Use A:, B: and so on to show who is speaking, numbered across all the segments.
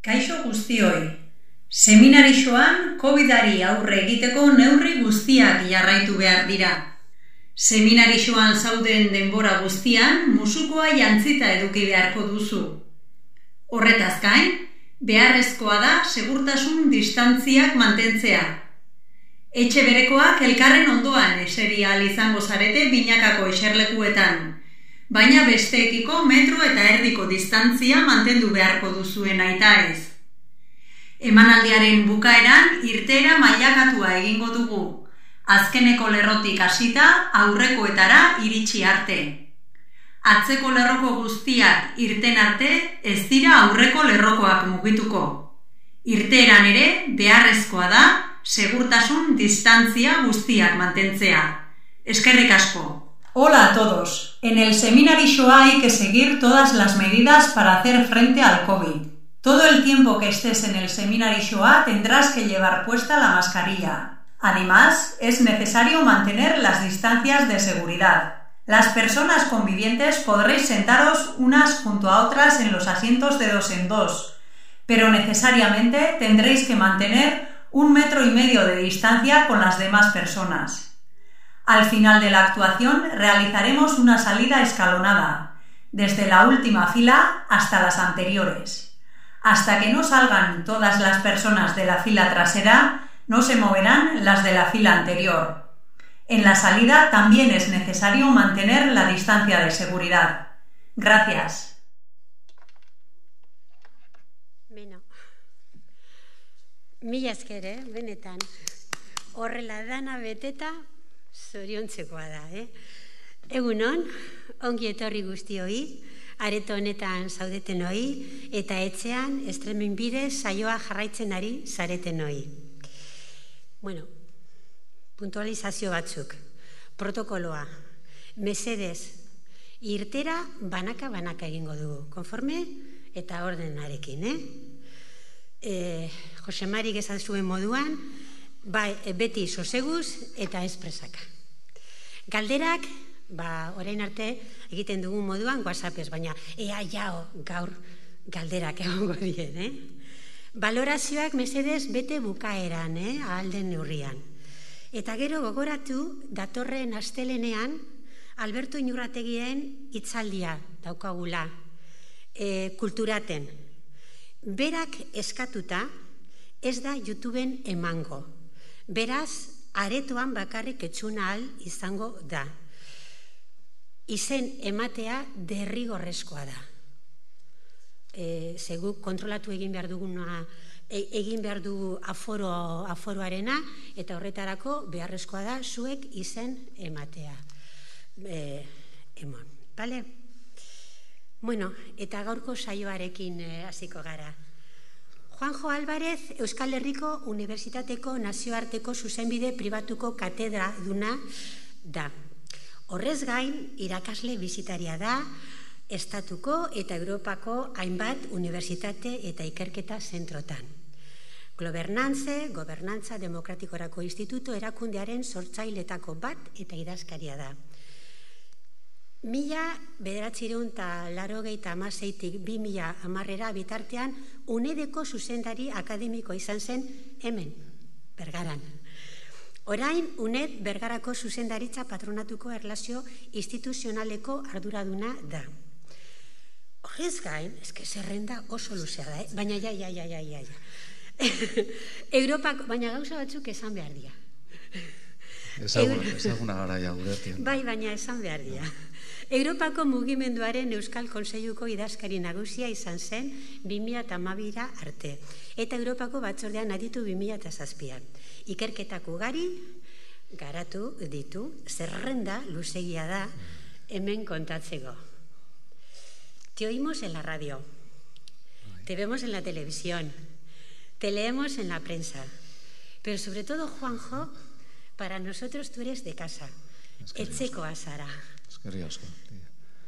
A: Kaixo guztioi, seminarixoan COVID-ari aurre egiteko neurri guztiak jarraitu behar dira. Seminarixoan zauden denbora guztian musukoa jantzita eduki beharko duzu. Horretaz gain, beharrezkoa da segurtasun distantziak mantentzea. Etxe berekoak elkarren ondoan eseri ahal izango zarete binakako eserlekuetan, baina besteekiko metro eta erdiko distantzia mantendu beharko duzuen aitaez. Emanaldiaren bukaeran irteera mailakatua egingo dugu, azkeneko lerrotik hasita aurrekoetara iritsi arte. Atzeko lerroko guztiak irten arte ez dira aurreko lerrokoak mugituko. Irteeran ere beharrezkoa da segurtasun distantzia guztiak mantentzea. Eskerrik asko.
B: Hola a todos. En el seminarishoa hay que seguir todas las medidas para hacer frente al COVID. Todo el tiempo que estés en el seminarishoa tendrás que llevar puesta la mascarilla. Además, es necesario mantener las distancias de seguridad. Las personas convivientes podréis sentaros unas junto a otras en los asientos de 2 en 2, pero necesariamente tendréis que mantener 1,5 metros de distancia con las demás personas. Al final de la actuación realizaremos una salida escalonada, desde la última fila hasta las anteriores. Hasta que no salgan todas las personas de la fila trasera, no se moverán las de la fila anterior. En la salida también es necesario mantener la distancia de seguridad. Gracias.
C: Beno, mila esker, benetan. Horrela dana beteta, zoriontzekoa da, Egunon, ongi etorri guztioi, areto honetan zaudetenoi, eta etxean estremen bidez saioa jarraitzen ari zaretenoi. Bueno, puntualizazio batzuk, protokoloa, mesedez, irtera banaka egingo dugu, konforme eta ordenarekin, Jose Marik esan zuen moduan, beti soseguz eta espresaka. Galderak, orain arte egiten dugun moduan WhatsAppez, baina ea jao gaur galderak egongo dien, Balorazioak mesedez bete bukaeran, ahal den neurrian. Eta gero gogoratu datorren astelenean Alberto Inurrategien hitzaldia daukagula, kulturaten. Berak eskatuta ez da YouTubeen emango. Beraz, aretoan bakarrik etxuna ahal izango da. Izen ematea derrigorrezkoa da. Zegu kontrolatu egin behar dugu aforoarena, eta horretarako beharrezkoa da zuek izen ematea. Bale? Bueno, eta gaurko saioarekin hasiko gara. Juanjo Álvarez, Euskal Herriko Unibertsitateko Nazioarteko Zuzenbide Pribatuko katedraduna da. Horrez gain, irakasle bisitaria da, Estatuko eta Europako hainbat unibertsitate eta ikerketa zentrotan. Gobernantza Demokratikorako Instituto erakundearen sortzailetako bat eta idazkaria da. 1986-tik 2010 bitartean UNEDeko zuzendari akademiko izan zen hemen, Bergaran. Orain, UNED Bergarako zuzendaritza patronatuko erlazio instituzionaleko arduraduna da. Horrez gain, zerrenda oso luzea da, baina Europak, baina gauza batzuk esan behar dira.
D: Ezaguna gara ja guretik.
C: Bai, baina esan behar dira. Europako mugimenduaren Euskal Kontseiluko idazkari nagusia izan zen 2012 arte, eta Europako batzordean aditu 2007an. Ikerketak ugari garatu ditu, zerrenda luzegia da hemen kontatzeko. Te oímos en la radio, te vemos en la televisión, te leemos en la prensa, pero sobre todo, Juanjo, para nosotros tú eres de casa, etxekoa zara.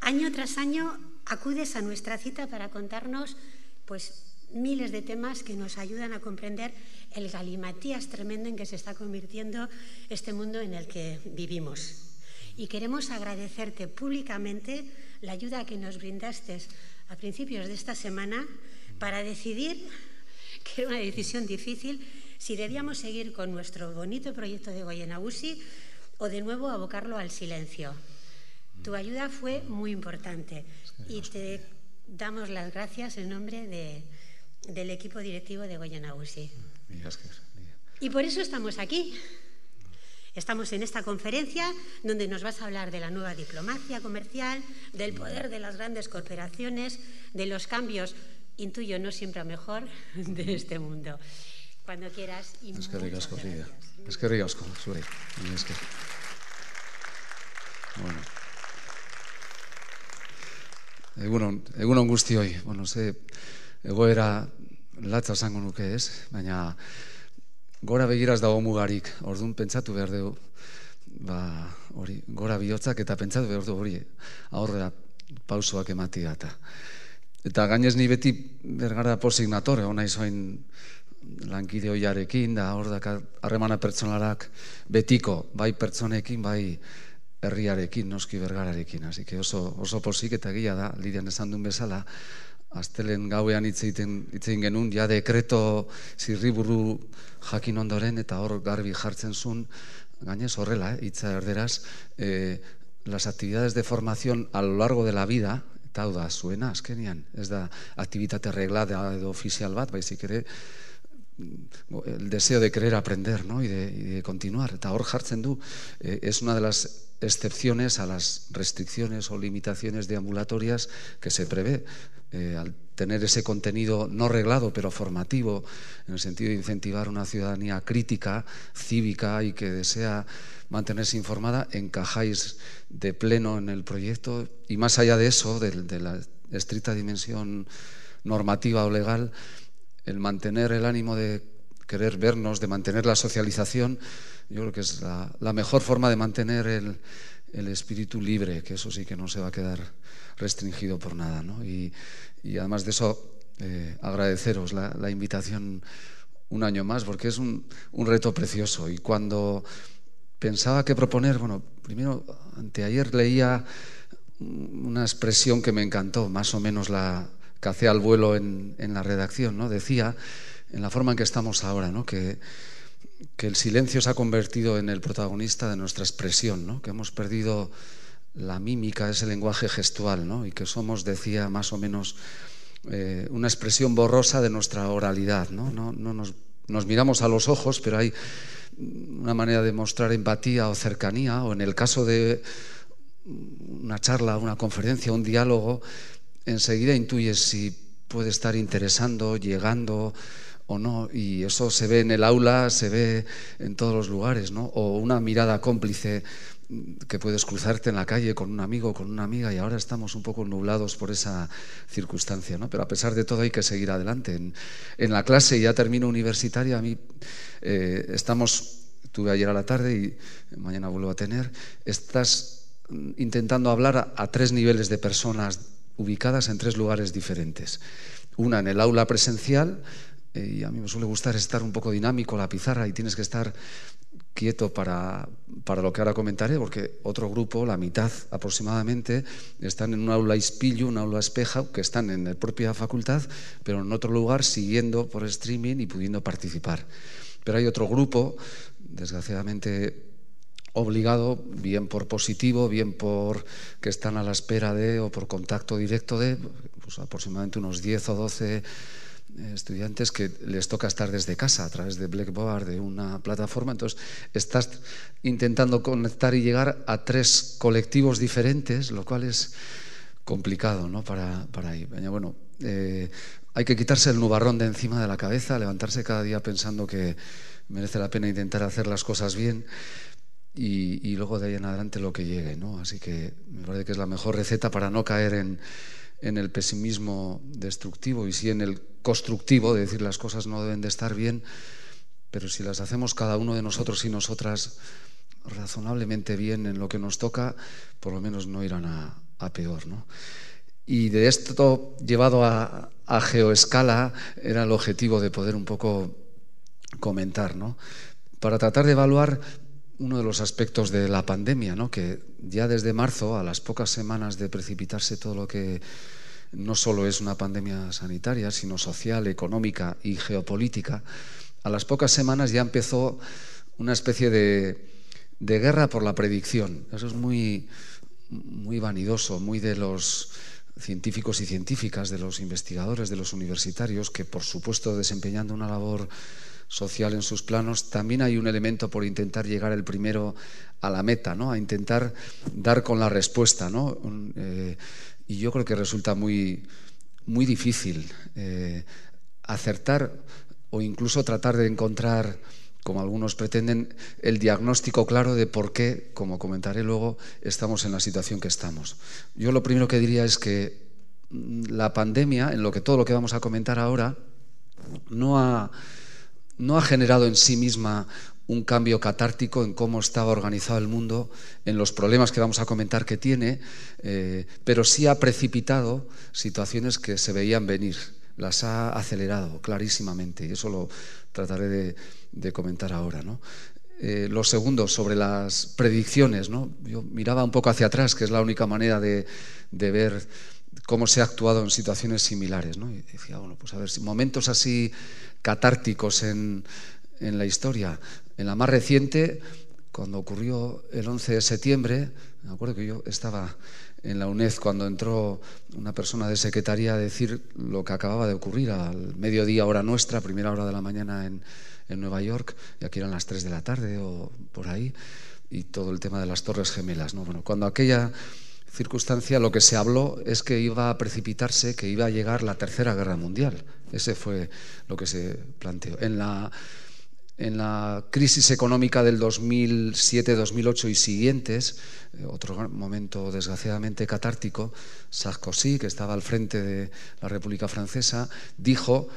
C: Año tras año acudes a nuestra cita para contarnos miles de temas que nos ayudan a comprender el galimatías tremendo en que se está convirtiendo este mundo en el que vivimos. Y queremos agradecerte públicamente la ayuda que nos brindaste a principios de esta semana para decidir, que era una decisión difícil, si debíamos seguir con nuestro bonito proyecto de Goya Nagusi o de nuevo abocarlo al silencio. Tu ayuda fue muy importante y te damos las gracias en nombre del equipo directivo de Goya Nagusi. Y por eso estamos aquí. Estamos en esta conferencia donde nos vas a hablar de la nueva diplomacia comercial, del poder de las grandes corporaciones, de los cambios, intuyo no siempre a mejor, de este mundo. Cuando quieras. Y
D: Eskerrik asko, Lidia. Eskerrik asko, zure. Bueno. Egunon guztioi. Bueno, egoera latza esango nuke, ez? Baina gora begiraz dago mugarik. Orduan pentsatu behar dugu, hori, gora bihotzak eta pentsatu behar dugu hori aurrera pausoak ematia eta gainez ni beti bergara pozik nator, egon nahi zoin lankide hoiarekin, da hor daka harremana pertsonalak betiko, bai pertsonekin, bai herriarekin, noski bergararekin. Así que oso pozik eta egia da, Lidian esan duen bezala, astelen gauean hitz egin genuen, ja dekreto zirriburu jakin ondoren, eta hor garbi jartzen zuen, gainez horrela, hitza erderaz, las actividades de formación a lo largo de la vida, eta hau da, zuena, azkenian, ez da aktibitate reglada edo ofizial bat, baizik ere, el deseo de querer aprender, ¿no? y de continuar. Eta hor jartzen du, es una de las excepciones a las restricciones o limitaciones deambulatorias que se prevé. Al tener ese contenido no reglado, pero formativo, en el sentido de incentivar una ciudadanía crítica, cívica y que desea mantenerse informada, encajáis de pleno en el proyecto. Y más allá de eso, de la estricta dimensión normativa o legal, el mantener el ánimo de querer vernos, de mantener la socialización, yo creo que es la mejor forma de mantener el espíritu libre, que eso sí que no se va a quedar restringido por nada, ¿no? Y además de eso, agradeceros la invitación un año más, porque es un reto precioso. Y cuando pensaba qué proponer, bueno, primero, anteayer leía una expresión que me encantó, más o menos la que hacía al vuelo en la redacción, ¿no? Decía, en la forma en que estamos ahora, ¿no? que el silencio se ha convertido en el protagonista de nuestra expresión, ¿no? Que hemos perdido la mímica, ese lenguaje gestual, ¿no? Y que somos, decía, más o menos una expresión borrosa de nuestra oralidad, ¿no? Nos miramos a los ojos, pero hay una manera de mostrar empatía o cercanía, o en el caso de una charla, una conferencia, un diálogo, enseguida intuyes si puede estar interesando, llegando o no, y eso se ve en el aula, se ve en todos los lugares, ¿no? O una mirada cómplice que puedes cruzarte en la calle con un amigo o con una amiga, y ahora estamos un poco nublados por esa circunstancia, ¿no? Pero a pesar de todo hay que seguir adelante. En la clase, ya termino universitaria, a mí tuve ayer a la tarde y mañana vuelvo a tener, estás intentando hablar a 3 niveles de personas ubicadas en 3 lugares diferentes. Una en el aula presencial, y a mí me suele gustar estar un poco dinámico, la pizarra, y tienes que estar quieto para lo que ahora comentaré, porque otro grupo, la mitad aproximadamente, están en un aula ispillo, un aula espeja, que están en la propia facultad, pero en otro lugar siguiendo por streaming y pudiendo participar. Pero hay otro grupo, desgraciadamente obligado, bien por positivo, bien por que están a la espera de, o por contacto directo de, pues aproximadamente unos 10 o 12 estudiantes que les toca estar desde casa a través de Blackboard, de una plataforma. Entonces estás intentando conectar y llegar a 3 colectivos diferentes, lo cual es complicado, ¿no? para ir. Bueno, hay que quitarse el nubarrón de encima de la cabeza, levantarse cada día pensando que merece la pena intentar hacer las cosas bien, y luego de ahí en adelante lo que llegue, ¿no? Así que me parece que es la mejor receta para no caer en el pesimismo destructivo, y sí en el constructivo, de decir las cosas no deben de estar bien, pero si las hacemos cada uno de nosotros y nosotras razonablemente bien en lo que nos toca, por lo menos no irán a peor, ¿no? Y de esto llevado a geoescala era el objetivo de poder un poco comentar, ¿no? Para tratar de evaluar uno de los aspectos de la pandemia, ¿no? Que ya desde marzo, a las pocas semanas de precipitarse todo lo que no solo es una pandemia sanitaria, sino social, económica y geopolítica, a las pocas semanas ya empezó una especie de guerra por la predicción. Eso es muy vanidoso, muy de los científicos y científicas, de los investigadores, de los universitarios, que por supuesto desempeñando una labor social en sus planos, también hay un elemento por intentar llegar el primero a la meta, ¿no? A intentar dar con la respuesta, ¿no? Y yo creo que resulta muy difícil acertar o incluso tratar de encontrar, como algunos pretenden, el diagnóstico claro de por qué, como comentaré luego, estamos en la situación que estamos. Yo lo primero que diría es que la pandemia, todo lo que vamos a comentar ahora, no ha generado en sí misma un cambio catártico en cómo estaba organizado el mundo, en los problemas que vamos a comentar que tiene, pero sí ha precipitado situaciones que se veían venir, las ha acelerado clarísimamente, y eso lo trataré de comentar ahora, ¿no? Lo segundo, sobre las predicciones, ¿no? Yo miraba un poco hacia atrás, que es la única manera de ver cómo se ha actuado en situaciones similares, ¿no? Y decía, bueno, pues a ver, si momentos así catárticos en la historia. En la más reciente, cuando ocurrió el 11 de septiembre, me acuerdo que yo estaba en la UNED cuando entró una persona de secretaría a decir lo que acababa de ocurrir al mediodía hora nuestra, primera hora de la mañana en Nueva York, y aquí eran las 3 de la tarde o por ahí, y todo el tema de las Torres Gemelas, ¿no? Bueno, cuando aquella circunstancia lo que se habló es que iba a precipitarse, que iba a llegar la Tercera Guerra Mundial. Ese fue lo que se planteó. En la crisis económica del 2007-2008 y siguientes, otro momento desgraciadamente catártico, Sarkozy, que estaba al frente de la República Francesa, dijo: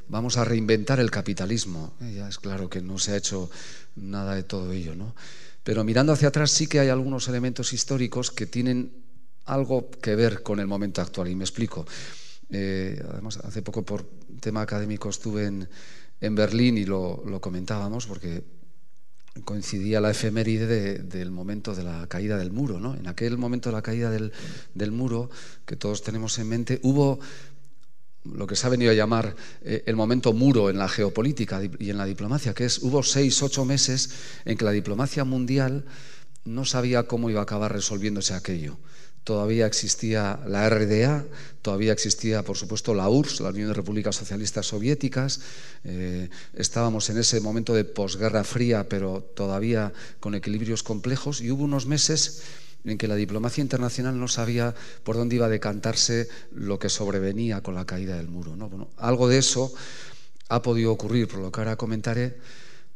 D: vamos a reinventar el capitalismo. Ya es claro que no se ha hecho nada de todo ello, ¿no? Pero mirando hacia atrás sí que hay algunos elementos históricos que tienen algo que ver con el momento actual, y me explico. Además, hace poco por tema académico estuve en Berlín y lo comentábamos porque coincidía la efeméride del momento de la caída del muro, ¿no? En aquel momento de la caída del muro, que todos tenemos en mente, hubo lo que se ha venido a llamar el momento muro en la geopolítica y en la diplomacia, que hubo 6-8 meses en que la diplomacia mundial no sabía cómo iba a acabar resolviéndose aquello. Todavía existía la RDA, todavía existía, por supuesto, la URSS, la Unión de Repúblicas Socialistas Soviéticas. Estábamos en ese momento de posguerra fría, pero todavía con equilibrios complejos, y hubo unos meses en que la diplomacia internacional no sabía por dónde iba a decantarse lo que sobrevenía con la caída del muro, ¿no? Bueno, algo de eso ha podido ocurrir, por lo que ahora comentaré,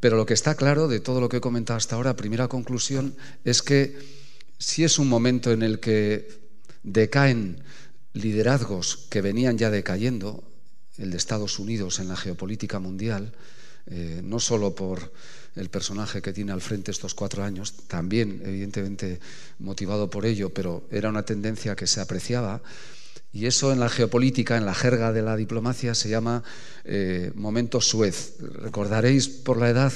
D: pero lo que está claro de todo lo que he comentado hasta ahora, primera conclusión, es que si es un momento en el que decaen liderazgos que venían ya decayendo, el de Estados Unidos en la geopolítica mundial, no solo por el personaje que tiene al frente estos 4 años, también evidentemente motivado por ello, pero era una tendencia que se apreciaba, y eso en la geopolítica, en la jerga de la diplomacia, se llama momento Suez. Recordaréis por la edad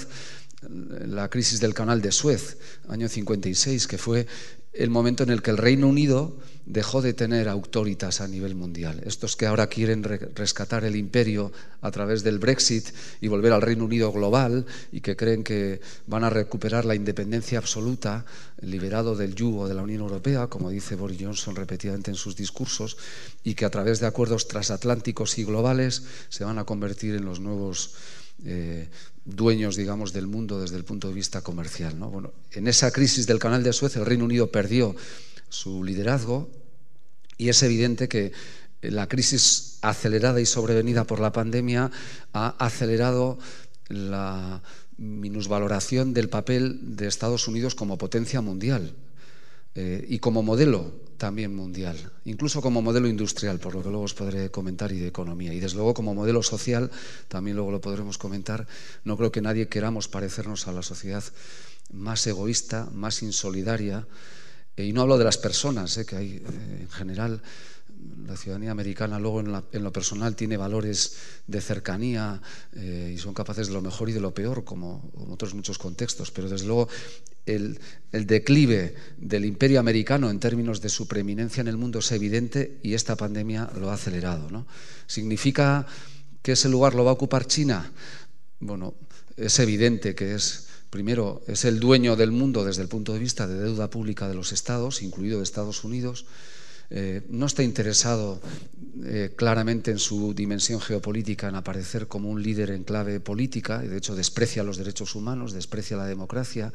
D: la crisis del canal de Suez, año 56, que fue el momento en el que el Reino Unido dejó de tener autoritas a nivel mundial. Estos que ahora quieren rescatar el imperio a través del Brexit y volver al Reino Unido global, y que creen que van a recuperar la independencia absoluta, liberado del yugo de la Unión Europea, como dice Boris Johnson repetidamente en sus discursos, y que a través de acuerdos transatlánticos y globales se van a convertir en los nuevos dueños, digamos, del mundo desde el punto de vista comercial, ¿no? Bueno, en esa crisis del canal de Suez el Reino Unido perdió su liderazgo, y es evidente que la crisis acelerada y sobrevenida por la pandemia ha acelerado la minusvaloración del papel de Estados Unidos como potencia mundial y como modelo también mundial, incluso como modelo industrial, por lo que luego os podré comentar, y de economía, y desde luego como modelo social, también luego lo podremos comentar. No creo que nadie queramos parecernos a la sociedad más egoísta, más insolidaria, y no hablo de las personas, que hay en general la ciudadanía americana luego en lo personal tiene valores de cercanía y son capaces de lo mejor y de lo peor, como otros muchos contextos, pero desde luego el declive del imperio americano en términos de su preeminencia en el mundo es evidente y esta pandemia lo ha acelerado, ¿no? ¿Significa que ese lugar lo va a ocupar China? Bueno, es evidente que primero, es el dueño del mundo desde el punto de vista de deuda pública de los estados, incluido de Estados Unidos. No está interesado claramente en su dimensión geopolítica en aparecer como un líder en clave política, y de hecho desprecia los derechos humanos, desprecia la democracia,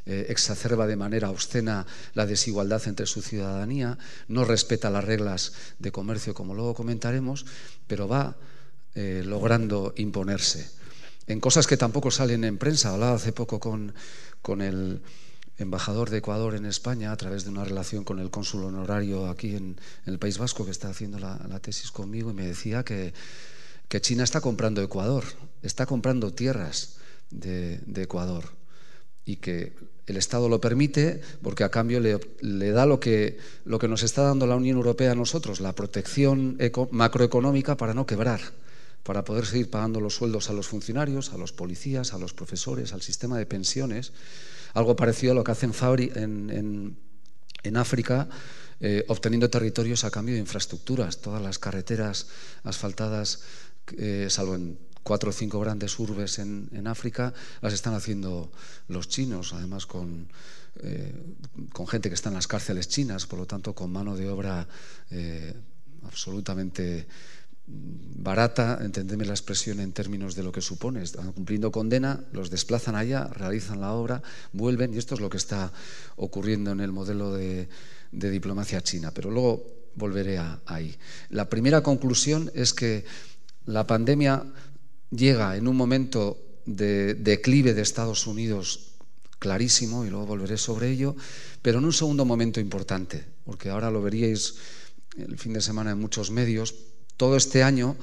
D: exacerba de manera obscena la desigualdad entre su ciudadanía, no respeta las reglas de comercio, como luego comentaremos, pero va logrando imponerse en cosas que tampoco salen en prensa. Hablaba hace poco con el embajador de Ecuador en España a través de una relación con el cónsul honorario aquí en el País Vasco, que está haciendo la tesis conmigo, y me decía que China está comprando Ecuador, está comprando tierras de Ecuador, y que el Estado lo permite porque a cambio le da lo que nos está dando la Unión Europea a nosotros, la protección macroeconómica para no quebrar, para poder seguir pagando los sueldos a los funcionarios, a los policías, a los profesores, al sistema de pensiones. Algo parecido a lo que hacen en África, obteniendo territorios a cambio de infraestructuras. Todas las carreteras asfaltadas, salvo en 4 o 5 grandes urbes en África, las están haciendo los chinos, además con gente que está en las cárceles chinas, por lo tanto con mano de obra absolutamente barata, entendedme la expresión en términos de lo que supone. Están cumpliendo condena, los desplazan allá, realizan la obra, vuelven, y esto es lo que está ocurriendo en el modelo de diplomacia china. Pero luego volveré ahí. La primera conclusión es que la pandemia llega en un momento de declive de Estados Unidos clarísimo, y luego volveré sobre ello, pero en un segundo momento importante, porque ahora lo veríais el fin de semana en muchos medios. Todo este año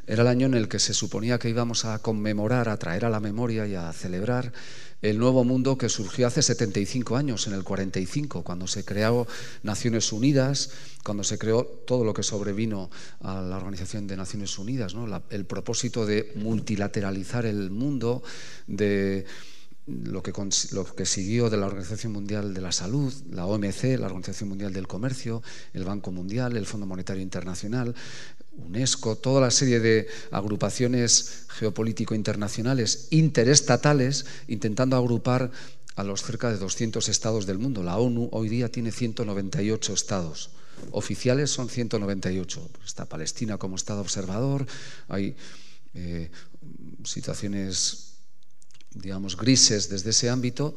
D: era el año en el que se suponía que íbamos a conmemorar, a traer a la memoria y a celebrar el nuevo mundo que surgió hace 75 años, en el 45, cuando se creó Naciones Unidas, cuando se creó todo lo que sobrevino a la Organización de Naciones Unidas, ¿no? El propósito de multilateralizar el mundo, de lo que siguió de la Organización Mundial de la Salud, la OMC, la Organización Mundial del Comercio, el Banco Mundial, el Fondo Monetario Internacional, UNESCO, toda la serie de agrupaciones geopolítico internacionales interestatales, intentando agrupar a los cerca de 200 estados del mundo. La ONU hoy día tiene 198 estados. Oficiales son 198. Está Palestina como estado observador, hay situaciones, digamos, grises desde ese ámbito,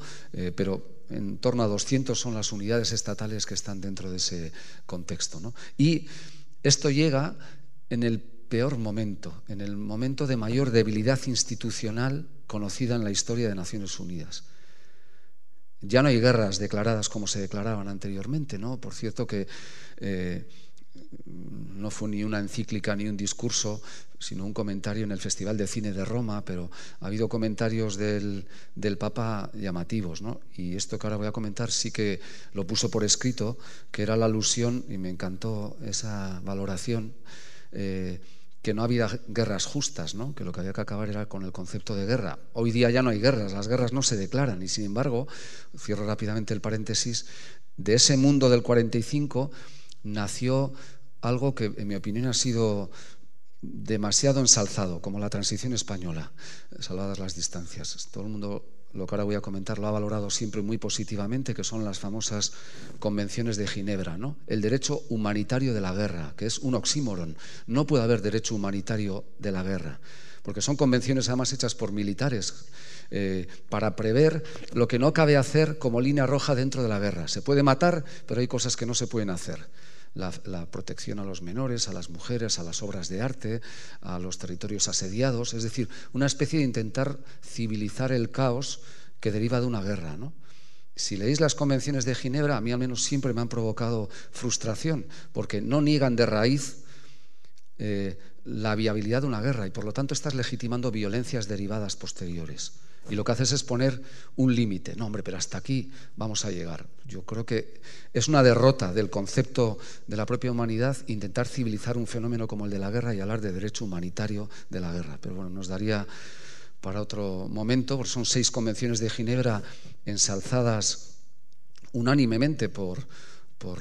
D: pero en torno a 200 son las unidades estatales que están dentro de ese contexto, ¿no? Y esto llega en el peor momento, en el momento de mayor debilidad institucional conocida en la historia de Naciones Unidas. Ya no hay guerras declaradas como se declaraban anteriormente, ¿no? Por cierto que no fue ni una encíclica ni un discurso, sino un comentario en el Festival de Cine de Roma, pero ha habido comentarios del Papa llamativos, ¿no? Y esto que ahora voy a comentar sí que lo puso por escrito, que era la alusión, y me encantó esa valoración, que no había guerras justas, ¿no? Que lo que había que acabar era con el concepto de guerra. Hoy día ya no hay guerras, las guerras no se declaran, y sin embargo, cierro rápidamente el paréntesis, de ese mundo del 45 nació algo que en mi opinión ha sido demasiado ensalzado, como la transición española, salvadas las distancias. Todo el mundo, lo que ahora voy a comentar, lo ha valorado siempre muy positivamente, que son las famosas convenciones de Ginebra, ¿no? El derecho humanitario de la guerra, que es un oxímoron. No puede haber derecho humanitario de la guerra, porque son convenciones además hechas por militares para prever lo que no cabe hacer como línea roja dentro de la guerra. Se puede matar, pero hay cosas que no se pueden hacer. La protección a los menores, a las mujeres, a las obras de arte, a los territorios asediados, es decir, una especie de intentar civilizar el caos que deriva de una guerra, ¿no? Si leéis las convenciones de Ginebra, a mí al menos siempre me han provocado frustración, porque no niegan de raíz la viabilidad de una guerra y por lo tanto estás legitimando violencias derivadas posteriores. Y lo que haces es poner un límite. No, hombre, pero hasta aquí vamos a llegar. Yo creo que es una derrota del concepto de la propia humanidad intentar civilizar un fenómeno como el de la guerra y hablar de derecho humanitario de la guerra. Pero bueno, nos daría para otro momento, porque son 6 convenciones de Ginebra ensalzadas unánimemente por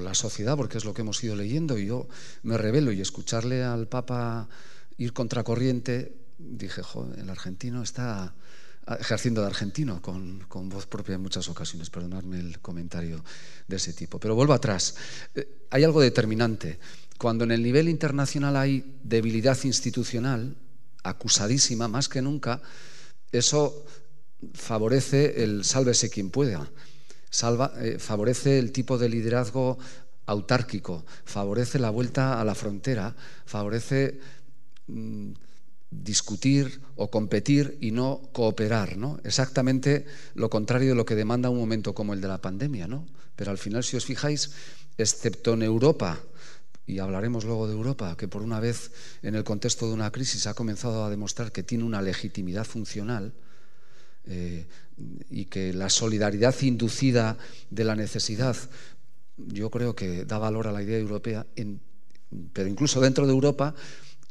D: la sociedad, porque es lo que hemos ido leyendo, y yo me revelo, y escucharle al Papa ir contracorriente, dije, joder, el argentino está ejerciendo de argentino con voz propia en muchas ocasiones, perdonadme el comentario de ese tipo. Pero vuelvo atrás, hay algo determinante. Cuando en el nivel internacional hay debilidad institucional, acusadísima más que nunca, eso favorece el sálvese quien pueda, favorece el tipo de liderazgo autárquico, favorece la vuelta a la frontera, favorece discutir o competir y no cooperar, ¿no? Exactamente lo contrario de lo que demanda un momento como el de la pandemia, ¿no? Pero al final, si os fijáis, excepto en Europa, y hablaremos luego de Europa, que por una vez en el contexto de una crisis ha comenzado a demostrar que tiene una legitimidad funcional, y que la solidaridad inducida de la necesidad, yo creo que da valor a la idea europea, pero incluso dentro de Europa,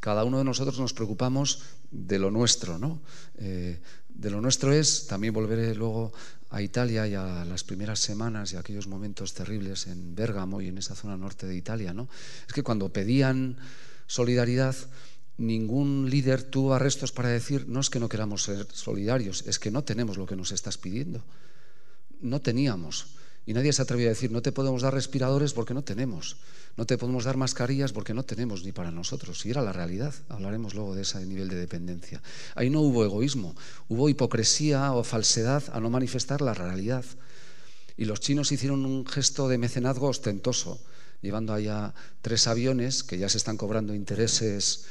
D: cada uno de nosotros nos preocupamos de lo nuestro, ¿no? De lo nuestro es, también volveré luego a Italia y a las primeras semanas y a aquellos momentos terribles en Bérgamo y en esa zona norte de Italia, ¿no? Es que cuando pedían solidaridad, ningún líder tuvo arrestos para decir, no es que no queramos ser solidarios, es que no tenemos lo que nos estás pidiendo. No teníamos. Y nadie se atrevió a decir, no te podemos dar respiradores porque no tenemos. No te podemos dar mascarillas porque no tenemos ni para nosotros. Y era la realidad. Hablaremos luego de ese nivel de dependencia. Ahí no hubo egoísmo, hubo hipocresía o falsedad a no manifestar la realidad. Y los chinos hicieron un gesto de mecenazgo ostentoso, llevando allá 3 aviones que ya se están cobrando intereses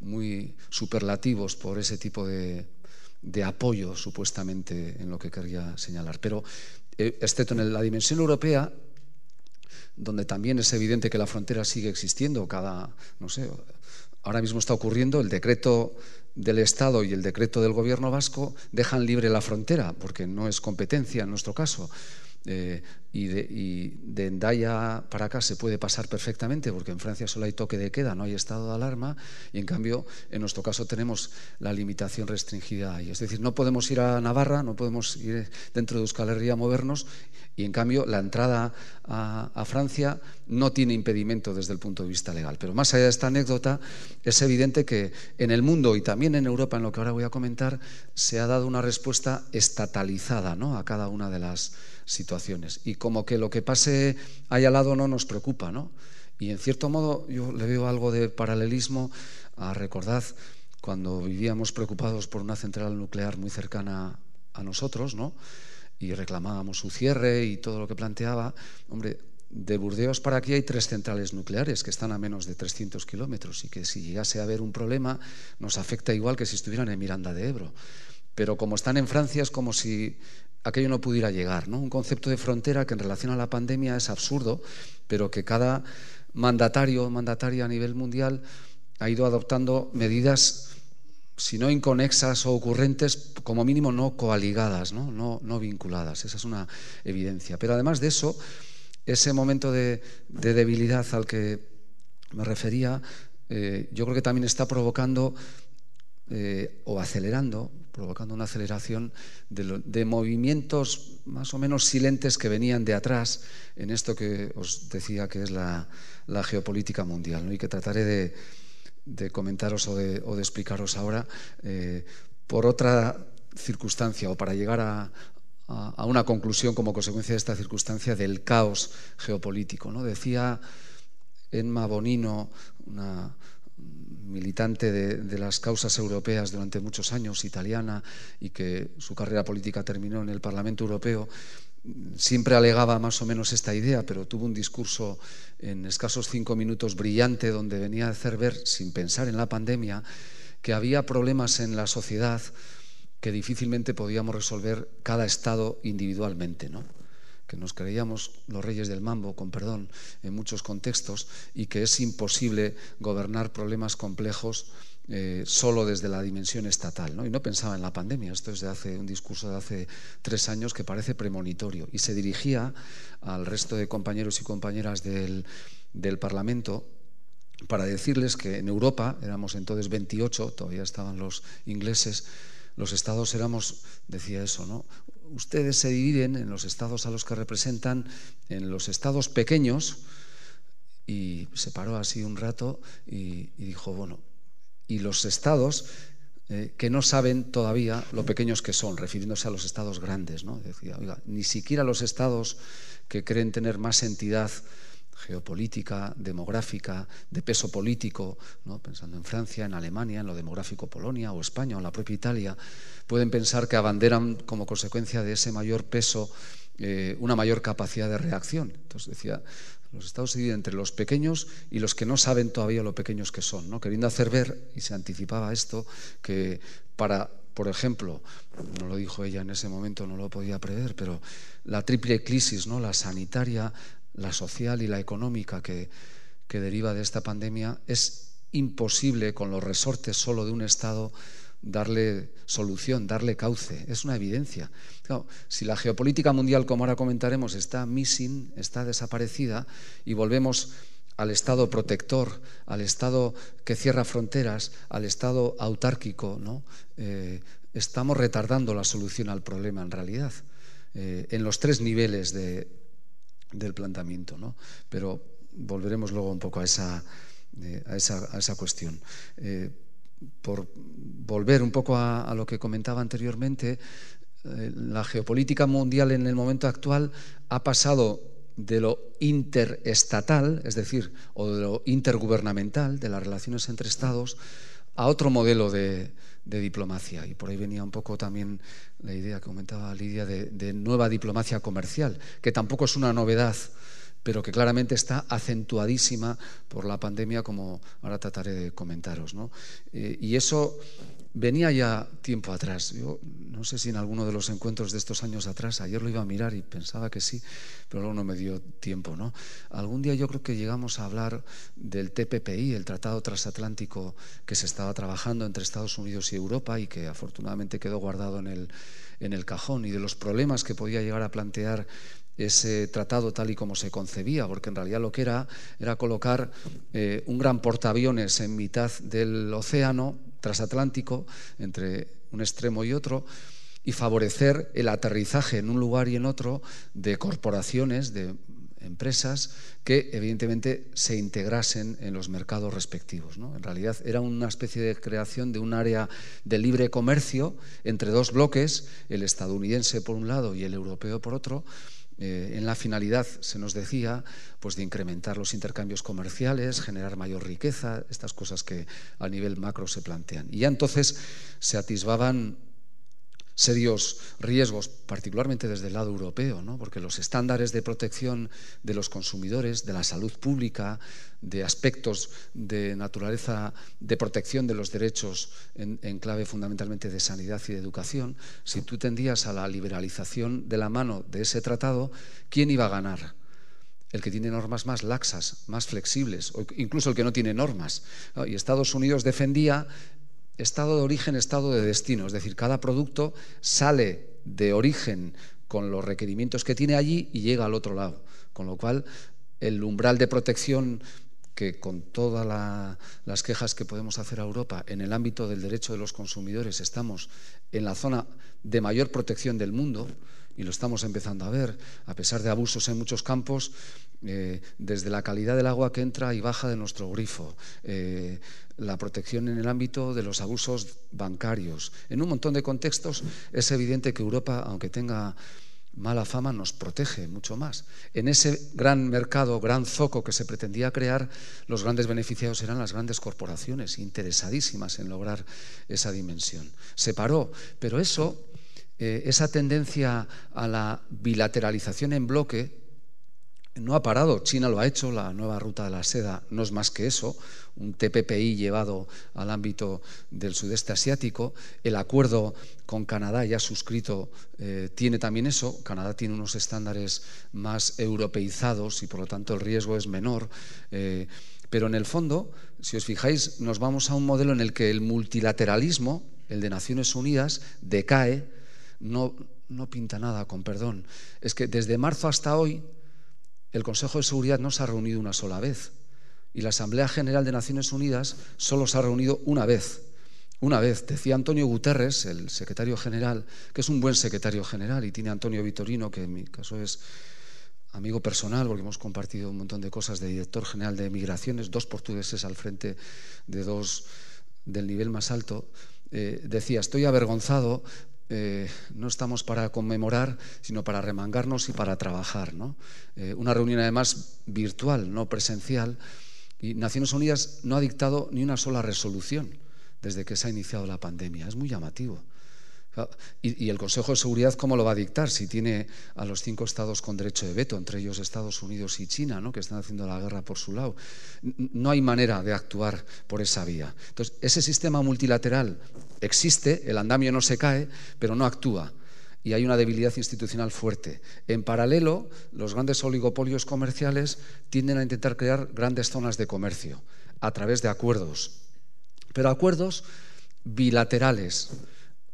D: muy superlativos por ese tipo de apoyo, supuestamente, en lo que quería señalar. Pero, excepto en la dimensión europea, donde también es evidente que la frontera sigue existiendo, ahora mismo está ocurriendo, el decreto del Estado y el decreto del Gobierno vasco dejan libre la frontera, porque no es competencia en nuestro caso. Y de Hendaya para acá se puede pasar perfectamente, porque en Francia solo hay toque de queda, no hay estado de alarma, y en cambio en nuestro caso tenemos la limitación restringida ahí. Es decir, no podemos ir a Navarra, no podemos ir dentro de Euskal Herria a movernos, y en cambio la entrada a Francia no tiene impedimento desde el punto de vista legal. Pero más allá de esta anécdota, es evidente que en el mundo y también en Europa, en lo que ahora voy a comentar, se ha dado una respuesta estatalizada, ¿no?, a cada una de las situaciones, y como que lo que pase ahí al lado no nos preocupa, ¿no? Y en cierto modo yo le veo algo de paralelismo a, recordad, cuando vivíamos preocupados por una central nuclear muy cercana a nosotros, ¿no?, y reclamábamos su cierre y todo lo que planteaba. Hombre, de Burdeos para aquí hay 3 centrales nucleares que están a menos de 300 kilómetros y que si llegase a haber un problema nos afecta igual que si estuvieran en Miranda de Ebro. Pero como están en Francia es como si aquello no pudiera llegar, ¿no? Un concepto de frontera que en relación a la pandemia es absurdo, pero que cada mandatario o mandataria a nivel mundial ha ido adoptando medidas, si no inconexas o ocurrentes, como mínimo no coaligadas, no vinculadas. Esa es una evidencia. Pero además de eso, ese momento de debilidad al que me refería, yo creo que también está provocando provocando una aceleración de movimientos más o menos silentes que venían de atrás en esto que os decía que es la geopolítica mundial, ¿no? Y que trataré de comentaros o de explicaros ahora por otra circunstancia, o para llegar a una conclusión como consecuencia de esta circunstancia del caos geopolítico, ¿no? Decía Emma Bonino, una militante de las causas europeas durante muchos años, italiana, y que su carrera política terminó en el Parlamento Europeo, siempre alegaba más o menos esta idea, pero tuvo un discurso en escasos 5 minutos brillante, donde venía a hacer ver, sin pensar en la pandemia, que había problemas en la sociedad que difícilmente podíamos resolver cada Estado individualmente, ¿no? que nos creíamos los reyes del mambo, con perdón, en muchos contextos, y que es imposible gobernar problemas complejos solo desde la dimensión estatal, ¿no? Y no pensaba en la pandemia. Esto es un discurso de hace 3 años que parece premonitorio, y se dirigía al resto de compañeros y compañeras del Parlamento para decirles que en Europa, éramos entonces 28, todavía estaban los ingleses, los estados éramos, decía eso, ¿no? Ustedes se dividen en los estados a los que representan, en los estados pequeños, y se paró así un rato y dijo, bueno, y los estados que no saben todavía lo pequeños que son, refiriéndose a los estados grandes, ¿no? Decía, oiga, ni siquiera los estados que creen tener más entidad geopolítica, demográfica, de peso político, ¿no? Pensando en Francia, en Alemania, en lo demográfico Polonia o España o la propia Italia, pueden pensar que abanderan como consecuencia de ese mayor peso una mayor capacidad de reacción. Entonces decía, los estados se dividen entre los pequeños y los que no saben todavía lo pequeños que son, ¿no? Queriendo hacer ver, y se anticipaba esto, que por ejemplo, no lo dijo ella en ese momento, no lo podía prever, pero la triple crisis, ¿no? La sanitaria, la social y la económica que deriva de esta pandemia, es imposible con los resortes solo de un Estado darle solución, darle cauce. Es una evidencia. Claro, si la geopolítica mundial, como ahora comentaremos, está missing, está desaparecida, y volvemos al Estado protector, al Estado que cierra fronteras, al Estado autárquico, ¿no? Estamos retardando la solución al problema en realidad, en los 3 niveles del planteamiento, ¿no? Pero volveremos luego un poco a esa cuestión. Por volver un poco a lo que comentaba anteriormente, la geopolítica mundial en el momento actual ha pasado de lo interestatal, es decir, o de lo intergubernamental, de las relaciones entre estados, a otro modelo de diplomacia. Y por ahí venía un poco también la idea que comentaba Lidia de nueva diplomacia comercial, que tampoco es una novedad, pero que claramente está acentuadísima por la pandemia, como ahora trataré de comentaros, ¿no? Y eso venía ya tiempo atrás. Yo no sé si en alguno de los encuentros de estos años atrás, ayer lo iba a mirar y pensaba que sí, pero luego no me dio tiempo, ¿no? Algún día yo creo que llegamos a hablar del TPPI, el Tratado Transatlántico que se estaba trabajando entre Estados Unidos y Europa y que afortunadamente quedó guardado en el cajón, y de los problemas que podía llegar a plantear ese tratado tal y como se concebía, porque en realidad lo que era colocar un gran portaaviones en mitad del océano transatlántico, entre un extremo y otro, y favorecer el aterrizaje en un lugar y en otro de corporaciones, de empresas que evidentemente se integrasen en los mercados respectivos, ¿no? En realidad era una especie de creación de un área de libre comercio entre 2 bloques, el estadounidense por un lado y el europeo por otro, en la finalidad, se nos decía, pues de incrementar los intercambios comerciales, generar mayor riqueza, estas cosas que a nivel macro se plantean. Y ya entonces se atisbaban serios riesgos, particularmente desde el lado europeo, ¿no? Porque los estándares de protección de los consumidores, de la salud pública, de aspectos de naturaleza de protección de los derechos en clave fundamentalmente de sanidad y de educación, si tú tendías a la liberalización de la mano de ese tratado, ¿quién iba a ganar? El que tiene normas más laxas, más flexibles, o incluso el que no tiene normas. Y Estados Unidos defendía estado de origen, estado de destino, es decir, cada producto sale de origen con los requerimientos que tiene allí y llega al otro lado, con lo cual el umbral de protección que, con todas las quejas que podemos hacer a Europa en el ámbito del derecho de los consumidores, estamos en la zona de mayor protección del mundo, y lo estamos empezando a ver, a pesar de abusos en muchos campos, desde la calidad del agua que entra y baja de nuestro grifo, la protección en el ámbito de los abusos bancarios. En un montón de contextos es evidente que Europa, aunque tenga mala fama, nos protege mucho más. En ese gran mercado, gran zoco que se pretendía crear, los grandes beneficiados eran las grandes corporaciones, interesadísimas en lograr esa dimensión. Se paró, pero esa tendencia a la bilateralización en bloque no ha parado, China lo ha hecho, la nueva ruta de la seda no es más que eso, un TPPI llevado al ámbito del sudeste asiático. El acuerdo con Canadá ya suscrito tiene también eso. Canadá tiene unos estándares más europeizados y por lo tanto el riesgo es menor. Pero en el fondo, si os fijáis, nos vamos a un modelo en el que el multilateralismo, el de Naciones Unidas, decae, no pinta nada, con perdón. Es que desde marzo hasta hoy el Consejo de Seguridad no se ha reunido una sola vez y la Asamblea General de Naciones Unidas solo se ha reunido una vez. Una vez, decía Antonio Guterres, el secretario general, que es un buen secretario general, y tiene a Antonio Vitorino, que en mi caso es amigo personal porque hemos compartido un montón de cosas, de director general de Migraciones, 2 portugueses al frente de 2 del nivel más alto. Decía, estoy avergonzado. No estamos para conmemorar, sino para remangarnos y para trabajar, ¿no? Una reunión además virtual, no presencial, y Naciones Unidas no ha dictado ni una sola resolución desde que se ha iniciado la pandemia. Es muy llamativo. Y el Consejo de Seguridad, ¿cómo lo va a dictar? Si tiene a los 5 estados con derecho de veto, entre ellos Estados Unidos y China, ¿no?, que están haciendo la guerra por su lado. No hay manera de actuar por esa vía. Entonces, ese sistema multilateral existe, el andamio no se cae, pero no actúa. Y hay una debilidad institucional fuerte. En paralelo, los grandes oligopolios comerciales tienden a intentar crear grandes zonas de comercio a través de acuerdos, pero acuerdos bilaterales.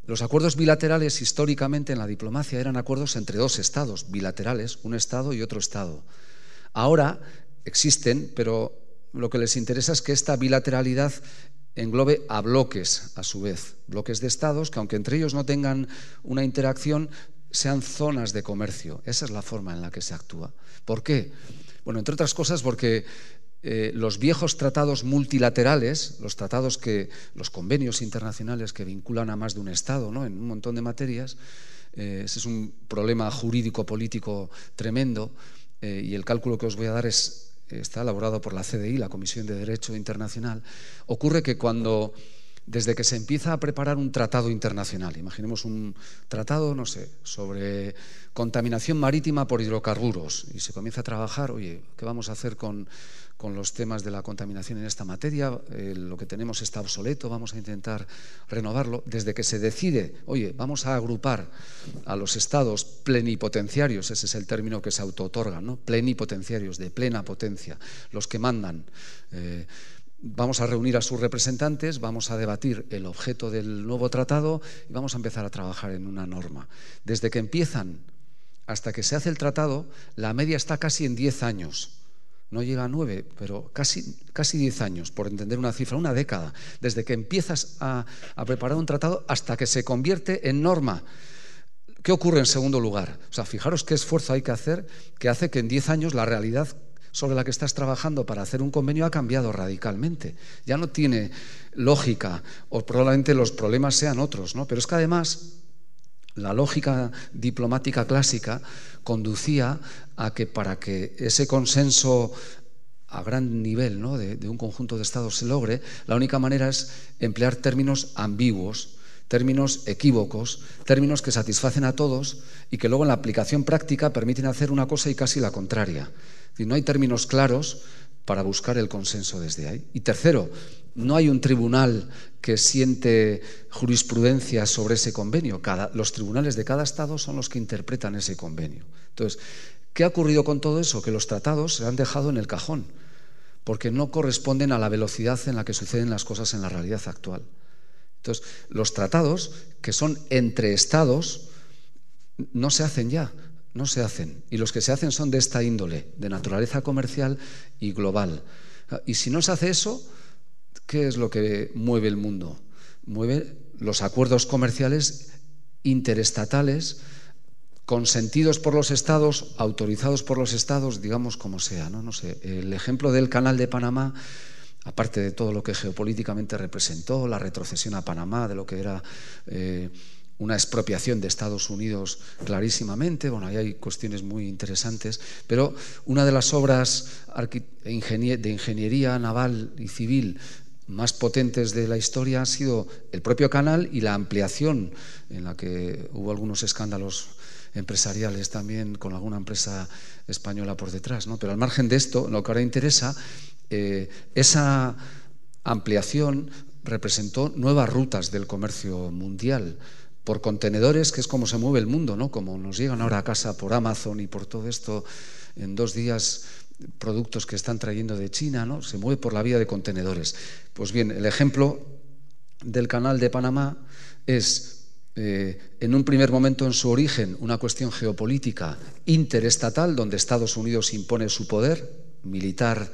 D: Los acuerdos bilaterales históricamente en la diplomacia eran acuerdos entre 2 estados bilaterales, un estado y otro estado. Ahora existen, pero lo que les interesa es que esta bilateralidad englobe a bloques, a su vez, bloques de estados que, aunque entre ellos no tengan una interacción, sean zonas de comercio. Esa es la forma en la que se actúa. ¿Por qué? Bueno, entre otras cosas porque los viejos tratados multilaterales, los convenios internacionales que vinculan a más de un Estado, ¿no?, en un montón de materias, ese es un problema jurídico-político tremendo, y el cálculo que os voy a dar está elaborado por la CDI, la Comisión de Derecho Internacional. Ocurre que desde que se empieza a preparar un tratado internacional, imaginemos un tratado, no sé, sobre contaminación marítima por hidrocarburos, y se comienza a trabajar, oye, ¿qué vamos a hacer con los temas de la contaminación en esta materia? Lo que tenemos está obsoleto, vamos a intentar renovarlo. Desde que se decide, oye, vamos a agrupar a los estados plenipotenciarios, ese es el término que se autootorgan, ¿no?, plenipotenciarios, de plena potencia, los que mandan. Vamos a reunir a sus representantes, vamos a debatir el objeto del nuevo tratado y vamos a empezar a trabajar en una norma. Desde que empiezan hasta que se hace el tratado, la media está casi en 10 años. No llega a 9, pero casi 10 años, por entender una cifra, una década. Desde que empiezas a preparar un tratado hasta que se convierte en norma. ¿Qué ocurre en segundo lugar? O sea, fijaros qué esfuerzo hay que hacer, que hace que en 10 años la realidad sobre la que estás trabajando para hacer un convenio ha cambiado radicalmente. Ya no tiene lógica, o probablemente los problemas sean otros, ¿no? Pero es que además la lógica diplomática clásica conducía a que para que ese consenso a gran nivel, ¿no?, de un conjunto de estados se logre, la única manera es emplear términos ambiguos, términos equívocos, términos que satisfacen a todos y que luego en la aplicación práctica permiten hacer una cosa y casi la contraria. Es decir, no hay términos claros para buscar el consenso desde ahí. Y tercero, no hay un tribunal que siente jurisprudencia sobre ese convenio. Los tribunales de cada estado son los que interpretan ese convenio. Entonces, ¿qué ha ocurrido con todo eso? Que los tratados se han dejado en el cajón, porque no corresponden a la velocidad en la que suceden las cosas en la realidad actual. Entonces, los tratados, que son entre estados, no se hacen ya. No se hacen, y los que se hacen son de esta índole, de naturaleza comercial y global. Y si no se hace eso, ¿qué es lo que mueve el mundo? Mueve los acuerdos comerciales interestatales, consentidos por los estados, autorizados por los estados, digamos como sea, ¿no? No sé, el ejemplo del Canal de Panamá, aparte de todo lo que geopolíticamente representó, la retrocesión a Panamá, de lo que era una expropiación de Estados Unidos clarísimamente. Bueno, ahí hay cuestiones muy interesantes, pero una de las obras de ingeniería naval y civil más potentes de la historia ha sido el propio canal y la ampliación, en la que hubo algunos escándalos empresariales también con alguna empresa española por detrás, ¿no? Pero al margen de esto, lo que ahora interesa, esa ampliación representó nuevas rutas del comercio mundial por contenedores, que es como se mueve el mundo, ¿no? Como nos llegan ahora a casa por Amazon y por todo esto en 2 días, productos que están trayendo de China, ¿no? Se mueve por la vía de contenedores. Pues bien, el ejemplo del Canal de Panamá es, en un primer momento en su origen, una cuestión geopolítica interestatal, donde Estados Unidos impone su poder militar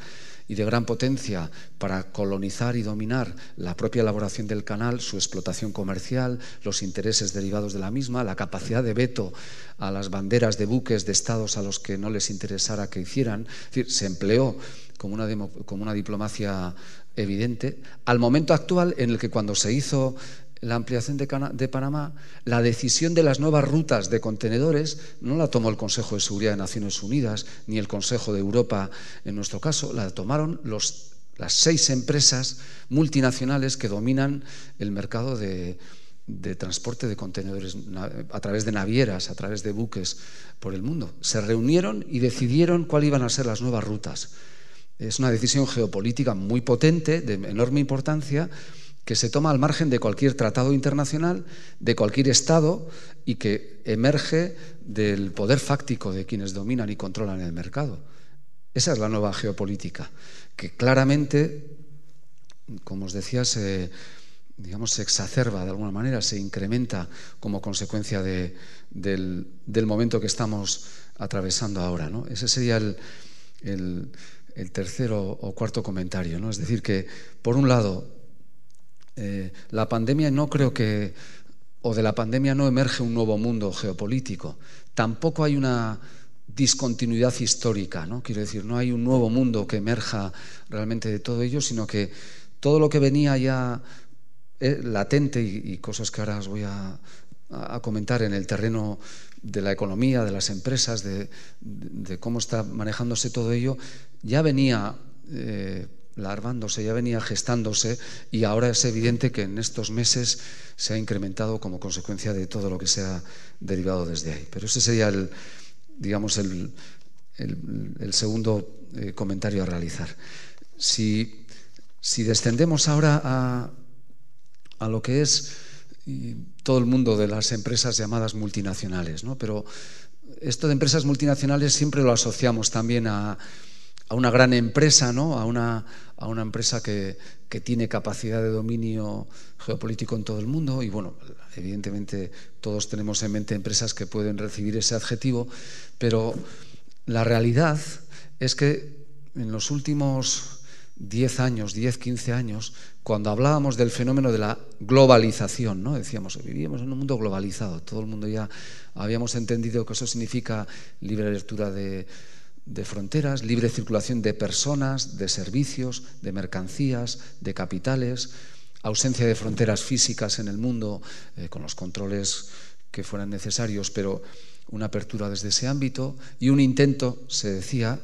D: y de gran potencia para colonizar y dominar la propia elaboración del canal, su explotación comercial, los intereses derivados de la misma, la capacidad de veto a las banderas de buques de estados a los que no les interesara que hicieran. Es decir, se empleó como una diplomacia evidente, al momento actual en el que, cuando se hizo la ampliación de Panamá, la decisión de las nuevas rutas de contenedores no la tomó el Consejo de Seguridad de Naciones Unidas ni el Consejo de Europa, en nuestro caso, la tomaron las 6 empresas multinacionales que dominan el mercado de transporte de contenedores a través de navieras, a través de buques por el mundo. Se reunieron y decidieron cuáles iban a ser las nuevas rutas. Es una decisión geopolítica muy potente, de enorme importancia, que se toma al margen de cualquier tratado internacional, de cualquier Estado, y que emerge del poder fáctico de quienes dominan y controlan el mercado. Esa es la nueva geopolítica, que claramente, como os decía, se exacerba de alguna manera, se incrementa como consecuencia del momento que estamos atravesando ahora, ¿no? Ese sería el tercero o cuarto comentario, ¿no? Es decir, que por un lado, la pandemia de la pandemia no emerge un nuevo mundo geopolítico. Tampoco hay una discontinuidad histórica, ¿no? Quiero decir, no hay un nuevo mundo que emerja realmente de todo ello, sino que todo lo que venía ya latente y cosas que ahora os voy a comentar en el terreno de la economía, de las empresas, de cómo está manejándose todo ello, ya venía larvándose, ya venía gestándose, y ahora es evidente que en estos meses se ha incrementado como consecuencia de todo lo que se ha derivado desde ahí. Pero ese sería el segundo comentario a realizar. Si descendemos ahora a lo que es todo el mundo de las empresas llamadas multinacionales, ¿no? Pero esto de empresas multinacionales siempre lo asociamos también a una gran empresa, ¿no? A una empresa que tiene capacidad de dominio geopolítico en todo el mundo, y bueno, evidentemente todos tenemos en mente empresas que pueden recibir ese adjetivo, pero la realidad es que en los últimos 10-15 años, cuando hablábamos del fenómeno de la globalización, ¿no? Decíamos, vivíamos en un mundo globalizado, todo el mundo ya habíamos entendido que eso significa libre apertura de fronteras, libre circulación de personas, de servicios, de mercancías, de capitales, ausencia de fronteras físicas en el mundo, con los controles que fueran necesarios, pero una apertura desde ese ámbito y un intento, se decía,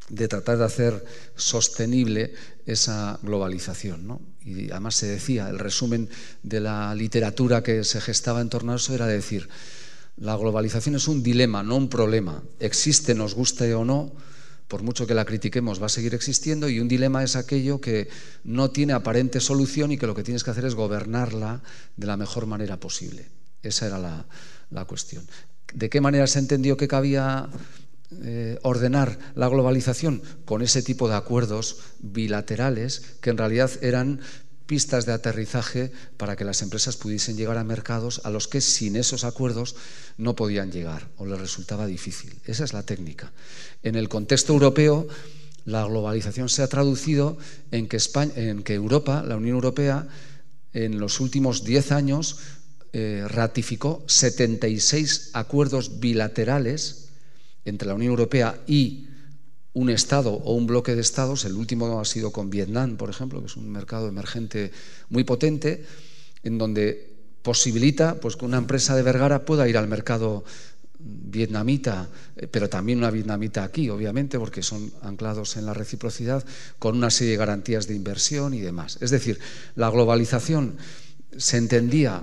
D: de tratar de hacer sostenible esa globalización, ¿no? Y además se decía, el resumen de la literatura que se gestaba en torno a eso era decir: la globalización es un dilema, no un problema. Existe, nos guste o no, por mucho que la critiquemos, va a seguir existiendo, y un dilema es aquello que no tiene aparente solución y que lo que tienes que hacer es gobernarla de la mejor manera posible. Esa era la cuestión. ¿De qué manera se entendió que cabía ordenar la globalización? Con ese tipo de acuerdos bilaterales que en realidad eran pistas de aterrizaje para que las empresas pudiesen llegar a mercados a los que sin esos acuerdos no podían llegar o les resultaba difícil. Esa es la técnica. En el contexto europeo, la globalización se ha traducido en que Europa, la Unión Europea, en los últimos 10 años ratificó 76 acuerdos bilaterales entre la Unión Europea y un Estado o un bloque de Estados. El último ha sido con Vietnam, por ejemplo, que es un mercado emergente muy potente, en donde posibilita pues, que una empresa de Vergara pueda ir al mercado vietnamita, pero también una vietnamita aquí, obviamente, porque son anclados en la reciprocidad, con una serie de garantías de inversión y demás. Es decir, la globalización se entendía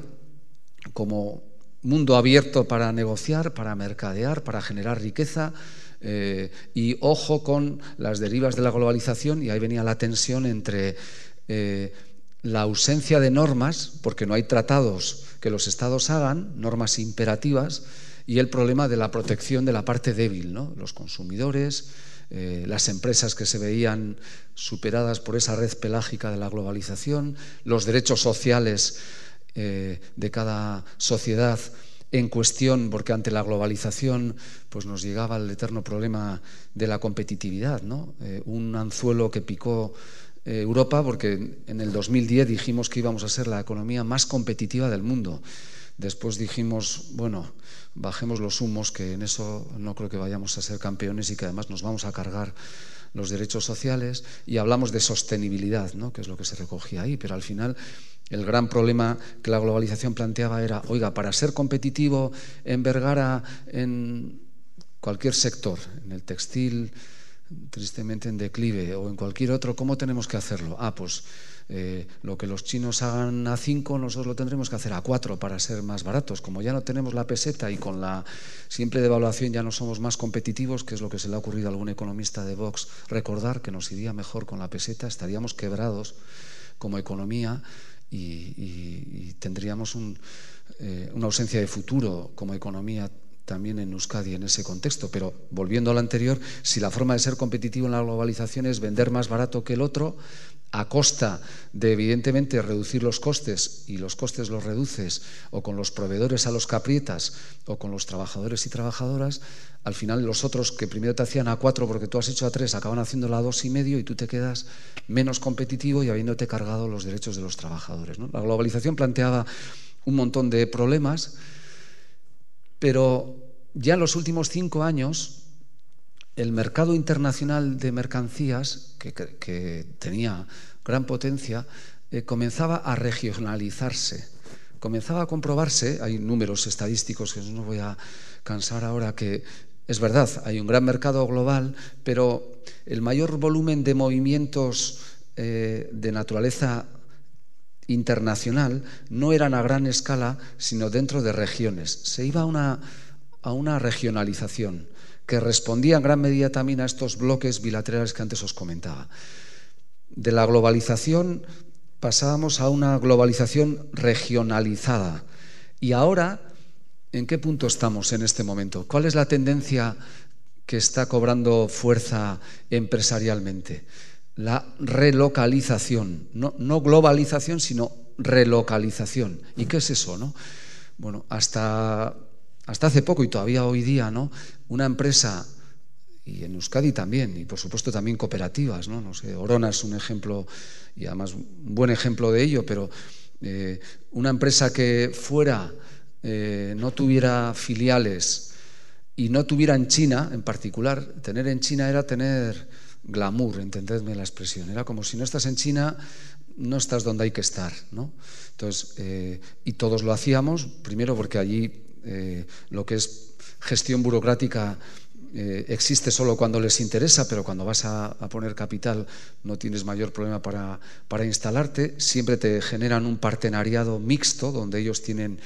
D: como mundo abierto para negociar, para mercadear, para generar riqueza, y ojo con las derivas de la globalización, y ahí venía la tensión entre la ausencia de normas, porque no hay tratados que los estados hagan, normas imperativas, y el problema de la protección de la parte débil, ¿no? Los consumidores, las empresas que se veían superadas por esa red pelágica de la globalización, los derechos sociales de cada sociedad en cuestión, porque ante la globalización pues nos llegaba el eterno problema de la competitividad, ¿no? Un anzuelo que picó Europa, porque en el 2010 dijimos que íbamos a ser la economía más competitiva del mundo. Después dijimos, bueno, bajemos los humos, que en eso no creo que vayamos a ser campeones y que además nos vamos a cargar los derechos sociales, y hablamos de sostenibilidad, ¿no? Que es lo que se recogía ahí, pero al final el gran problema que la globalización planteaba era, oiga, para ser competitivo en Vergara, en cualquier sector, en el textil, tristemente en declive, o en cualquier otro, ¿cómo tenemos que hacerlo? Pues lo que los chinos hagan a 5, nosotros lo tendremos que hacer a 4 para ser más baratos. Como ya no tenemos la peseta y con la simple devaluación ya no somos más competitivos, que es lo que se le ha ocurrido a algún economista de Vox recordar, que nos iría mejor con la peseta, estaríamos quebrados como economía y tendríamos una ausencia de futuro como economía también en Euskadi en ese contexto. Pero volviendo a lo anterior, si la forma de ser competitivo en la globalización es vender más barato que el otro, a costa de evidentemente reducir los costes, y los costes los reduces o con los proveedores a los que aprietas o con los trabajadores y trabajadoras, al final los otros que primero te hacían a 4 porque tú has hecho a 3 acaban haciéndolo a 2,5 y tú te quedas menos competitivo y habiéndote cargado los derechos de los trabajadores, ¿no? La globalización planteaba un montón de problemas, pero ya en los últimos 5 años el mercado internacional de mercancías, que tenía gran potencia, comenzaba a regionalizarse, comenzaba a comprobarse, hay números estadísticos que no voy a cansar ahora, que es verdad, hay un gran mercado global, pero el mayor volumen de movimientos de naturaleza internacional no eran a gran escala, sino dentro de regiones. Se iba a una regionalización que respondía en gran medida también a estos bloques bilaterales que antes os comentaba. De la globalización pasábamos a una globalización regionalizada. Y ahora, ¿en qué punto estamos en este momento? ¿Cuál es la tendencia que está cobrando fuerza empresarialmente? La relocalización, no globalización, sino relocalización. ¿Y qué es eso, no? Bueno, hasta hace poco y todavía hoy día, ¿no? Una empresa, y en Euskadi también, y por supuesto también cooperativas, ¿no? No sé, Orona es un ejemplo, y además un buen ejemplo de ello, pero una empresa que fuera, no tuviera filiales y no tuviera en China, en particular, tener en China era tener glamour, entendedme la expresión, era como si no estás en China, no estás donde hay que estar, ¿no? Entonces, y todos lo hacíamos, primero porque allí lo que es gestión burocrática existe solo cuando les interesa, pero cuando vas a poner capital no tienes mayor problema para instalarte. Siempre te generan un partenariado mixto donde ellos tienen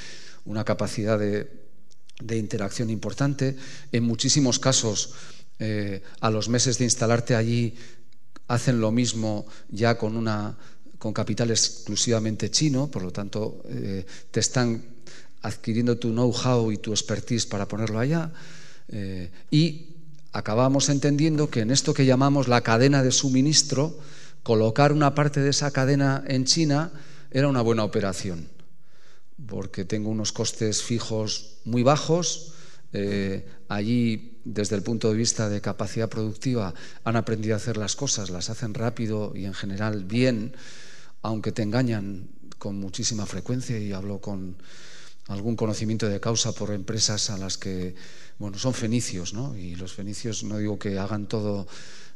D: una capacidad de interacción importante. En muchísimos casos, a los meses de instalarte allí, hacen lo mismo ya con capital exclusivamente chino, por lo tanto te están adquiriendo tu know-how y tu expertise para ponerlo allá, y acabamos entendiendo que en esto que llamamos la cadena de suministro, colocar una parte de esa cadena en China era una buena operación, porque tengo unos costes fijos muy bajos, allí desde el punto de vista de capacidad productiva han aprendido a hacer las cosas, las hacen rápido y en general bien, aunque te engañan con muchísima frecuencia, y hablo con algún conocimiento de causa por empresas a las que, bueno, son fenicios, ¿no? Y los fenicios, no digo que hagan todo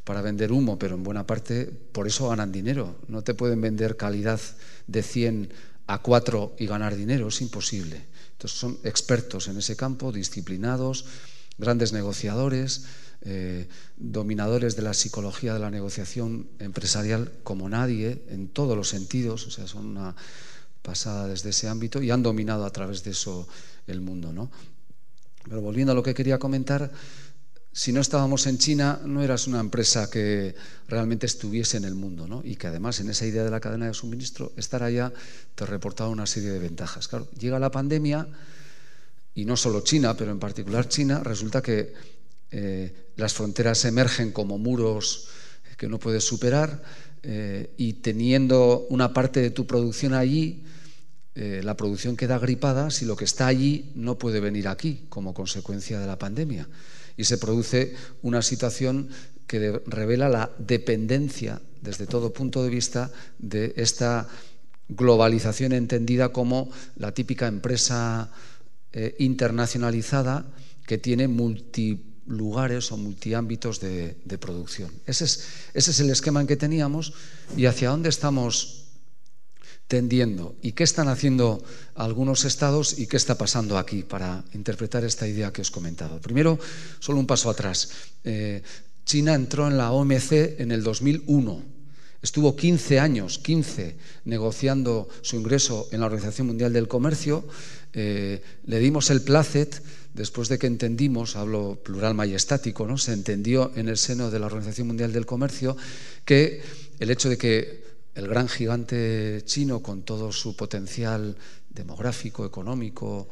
D: para vender humo, pero en buena parte por eso ganan dinero. No te pueden vender calidad de 100 a 4 y ganar dinero, es imposible. Entonces son expertos en ese campo, disciplinados, grandes negociadores, dominadores de la psicología de la negociación empresarial como nadie, en todos los sentidos, o sea, son una pasada desde ese ámbito y han dominado a través de eso el mundo, ¿no? Pero volviendo a lo que quería comentar, si no estábamos en China, no eras una empresa que realmente estuviese en el mundo, ¿no? Y que además en esa idea de la cadena de suministro, estar allá te reportaba una serie de ventajas. Claro, llega la pandemia y no solo China, pero en particular China, resulta que las fronteras emergen como muros que no puedes superar y teniendo una parte de tu producción allí, la producción queda gripada si lo que está allí no puede venir aquí como consecuencia de la pandemia. Y se produce una situación que revela la dependencia desde todo punto de vista de esta globalización entendida como la típica empresa internacionalizada que tiene multilugares o multiámbitos de producción. Ese es el esquema en que teníamos y hacia dónde estamos tendiendo y qué están haciendo algunos estados y qué está pasando aquí para interpretar esta idea que os comentaba. Primero, solo un paso atrás. China entró en la OMC en el 2001. Estuvo 15 años negociando su ingreso en la Organización Mundial del Comercio. Le dimos el plácet después de que entendimos, hablo plural majestático, ¿no? Se entendió en el seno de la Organización Mundial del Comercio que el hecho de que el gran gigante chino, con todo su potencial demográfico, económico,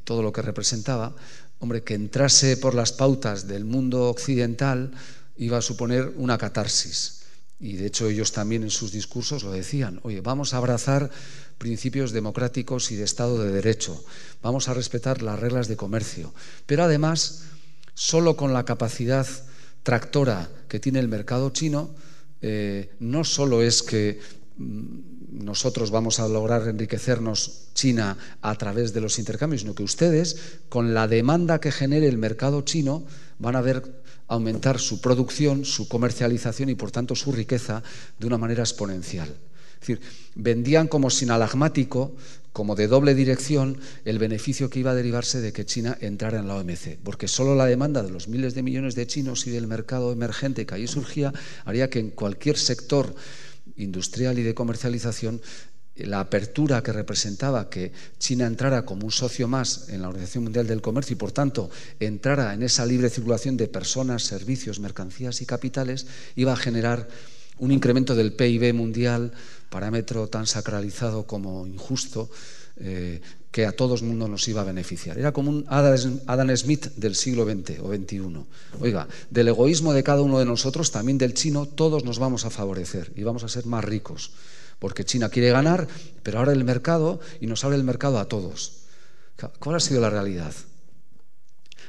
D: todo lo que representaba, hombre, que entrase por las pautas del mundo occidental iba a suponer una catarsis. Y de hecho ellos también en sus discursos lo decían, oye, vamos a abrazar principios democráticos y de Estado de Derecho, vamos a respetar las reglas de comercio, pero además, solo con la capacidad tractora que tiene el mercado chino, no solo es que nosotros vamos a lograr enriquecernos China a través de los intercambios, sino que ustedes, con la demanda que genere el mercado chino, van a ver aumentar su producción, su comercialización y, por tanto, su riqueza de una manera exponencial. Es decir, vendían como sinalagmático, como de doble dirección, el beneficio que iba a derivarse de que China entrara en la OMC, porque solo la demanda de los miles de millones de chinos y del mercado emergente que allí surgía haría que en cualquier sector industrial y de comercialización la apertura que representaba que China entrara como un socio más en la Organización Mundial del Comercio y, por tanto, entrara en esa libre circulación de personas, servicios, mercancías y capitales, iba a generar un incremento del PIB mundial, parámetro tan sacralizado como injusto, que a todo el mundo nos iba a beneficiar. Era como un Adam Smith del siglo XX o XXI. Oiga, del egoísmo de cada uno de nosotros, también del chino, todos nos vamos a favorecer y vamos a ser más ricos, porque China quiere ganar, pero abre el mercado y nos abre el mercado a todos. ¿Cuál ha sido la realidad?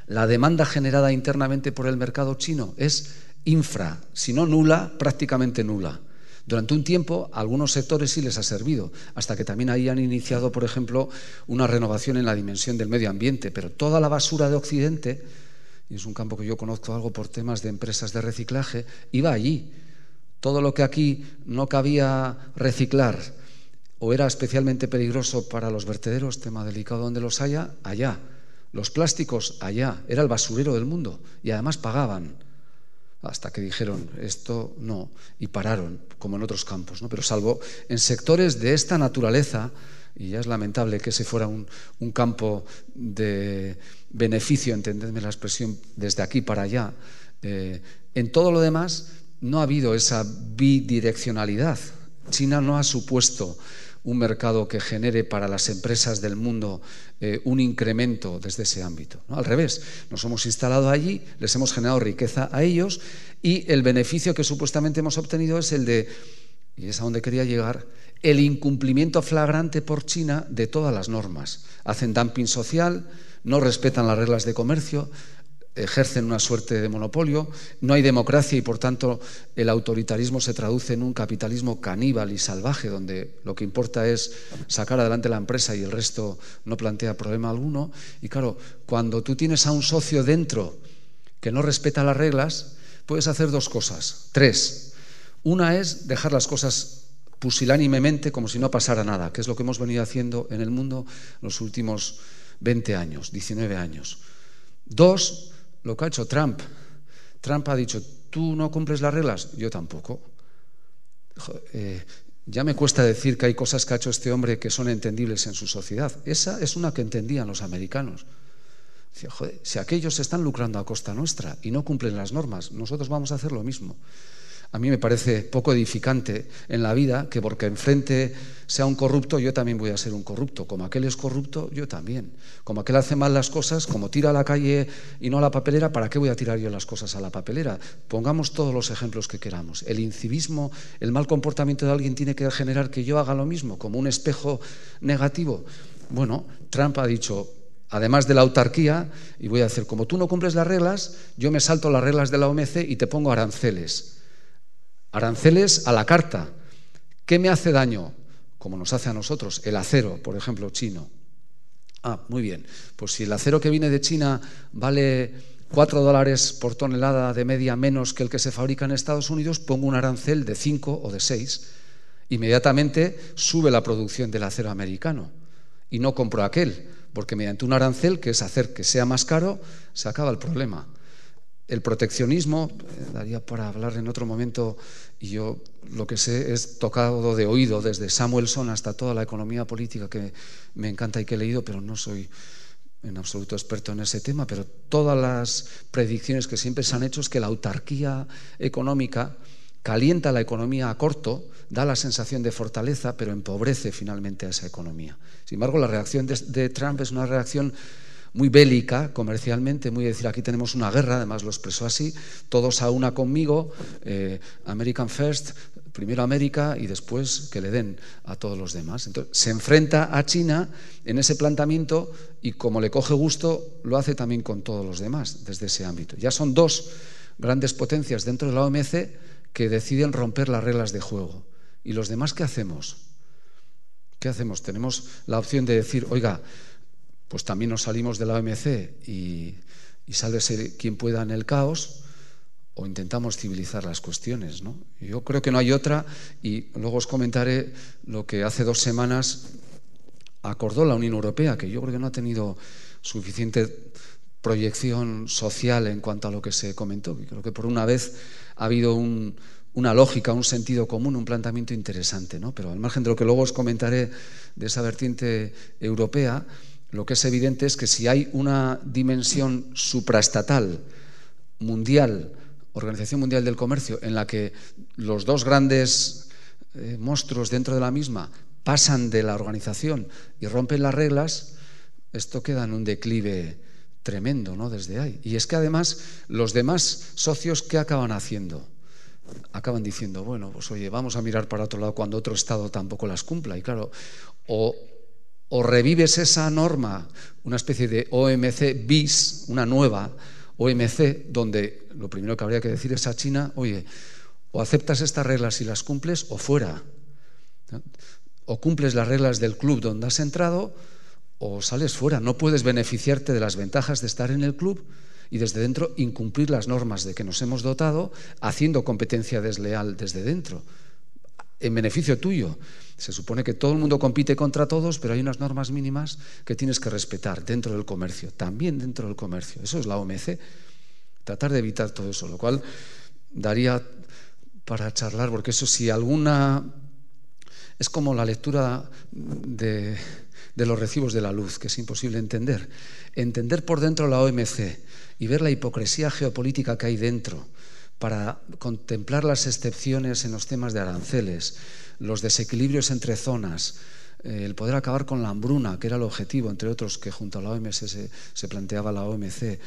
D: La demanda generada internamente por el mercado chino es si no nula, prácticamente nula. Durante un tiempo, a algunos sectores sí les ha servido, hasta que también ahí han iniciado, por ejemplo, una renovación en la dimensión del medio ambiente, pero toda la basura de Occidente, y es un campo que yo conozco algo por temas de empresas de reciclaje, iba allí. Todo lo que aquí no cabía reciclar o era especialmente peligroso para los vertederos, tema delicado donde los haya, allá. Los plásticos, allá. Era el basurero del mundo y además pagaban. Hasta que dijeron, esto no, y pararon, como en otros campos, ¿no? Pero salvo en sectores de esta naturaleza, y ya es lamentable que ese fuera un campo de beneficio, entendedme la expresión, desde aquí para allá, en todo lo demás no ha habido esa bidireccionalidad. China no ha supuesto un mercado que genere para las empresas del mundo un incremento desde ese ámbito, ¿no? Al revés, nos hemos instalado allí, les hemos generado riqueza a ellos y el beneficio que supuestamente hemos obtenido es el de, y es a donde quería llegar, el incumplimiento flagrante por China de todas las normas. Hacen dumping social, no respetan las reglas de comercio, ejercen una suerte de monopolio, no hay democracia y por tanto el autoritarismo se traduce en un capitalismo caníbal y salvaje donde lo que importa es sacar adelante la empresa y el resto no plantea problema alguno. Y claro, cuando tú tienes a un socio dentro que no respeta las reglas, puedes hacer dos cosas, tres. Una es dejar las cosas pusilánimemente como si no pasara nada, que es lo que hemos venido haciendo en el mundo los últimos 20 años, 19 años. 2, lo que ha hecho Trump. Trump ha dicho, ¿tú no cumples las reglas? Yo tampoco. Ya me cuesta decir que hay cosas que ha hecho este hombre que son entendibles en su sociedad. Esa es una que entendían los americanos. Decía, joder, si aquellos se están lucrando a costa nuestra y no cumplen las normas, nosotros vamos a hacer lo mismo. A mí me parece poco edificante en la vida que porque enfrente sea un corrupto, yo también voy a ser un corrupto. Como aquel es corrupto, yo también. Como aquel hace mal las cosas, como tira a la calle y no a la papelera, ¿para qué voy a tirar yo las cosas a la papelera? Pongamos todos los ejemplos que queramos. El incivismo, el mal comportamiento de alguien tiene que generar que yo haga lo mismo, como un espejo negativo. Bueno, Trump ha dicho, además de la autarquía, y voy a hacer, como tú no cumples las reglas, yo me salto las reglas de la OMC y te pongo aranceles. Aranceles a la carta. ¿Qué me hace daño? Como nos hace a nosotros, el acero, por ejemplo, chino. Muy bien. Pues si el acero que viene de China vale $4 por tonelada de media menos que el que se fabrica en Estados Unidos, pongo un arancel de 5 o de 6. Inmediatamente sube la producción del acero americano y no compro aquel, porque mediante un arancel, que es hacer que sea más caro, se acaba el problema. El proteccionismo, daría para hablar en otro momento, y yo lo que sé es tocado de oído desde Samuelson hasta toda la economía política que me encanta y que he leído, pero no soy en absoluto experto en ese tema, pero todas las predicciones que siempre se han hecho es que la autarquía económica calienta la economía a corto, da la sensación de fortaleza, pero empobrece finalmente a esa economía. Sin embargo, la reacción de Trump es una reacción muy bélica comercialmente, muy decir, aquí tenemos una guerra, además lo expresó así, todos a una conmigo, American First, primero América y después que le den a todos los demás. Entonces, se enfrenta a China en ese planteamiento y como le coge gusto, lo hace también con todos los demás desde ese ámbito. Ya son 2 grandes potencias dentro de la OMC que deciden romper las reglas de juego. ¿Y los demás qué hacemos? ¿Qué hacemos? Tenemos la opción de decir, oiga, pues también nos salimos de la OMC y sálvese quien pueda en el caos, o intentamos civilizar las cuestiones, ¿no? Yo creo que no hay otra, y luego os comentaré lo que hace 2 semanas acordó la Unión Europea, que yo creo que no ha tenido suficiente proyección social en cuanto a lo que se comentó. Creo que por una vez ha habido una lógica, un sentido común, un planteamiento interesante, ¿no? Pero al margen de lo que luego os comentaré de esa vertiente europea, lo que es evidente es que si hay una dimensión supraestatal, mundial, Organización Mundial del Comercio, en la que los 2 grandes monstruos dentro de la misma pasan de la organización y rompen las reglas, esto queda en un declive tremendo, ¿no? Desde ahí. Y es que además los demás socios, ¿qué acaban haciendo? Acaban diciendo, bueno, pues oye, vamos a mirar para otro lado cuando otro Estado tampoco las cumpla. Y claro, o revives esa norma, una especie de OMC bis, una nueva OMC, donde lo primero que habría que decir es a China, oye, o aceptas estas reglas y las cumples o fuera. O cumples las reglas del club donde has entrado o sales fuera. No puedes beneficiarte de las ventajas de estar en el club y desde dentro incumplir las normas de que nos hemos dotado haciendo competencia desleal desde dentro, en beneficio tuyo. Se supone que todo el mundo compite contra todos, pero hay unas normas mínimas que tienes que respetar dentro del comercio, también dentro del comercio. Eso es la OMC. Tratar de evitar todo eso, lo cual daría para charlar, porque eso si alguna... Es como la lectura de los recibos de la luz, que es imposible entender. Entender por dentro la OMC y ver la hipocresía geopolítica que hay dentro, para contemplar las excepciones en los temas de aranceles, los desequilibrios entre zonas, el poder acabar con la hambruna, que era el objetivo, entre otros, que junto a la OMS se planteaba la OMC,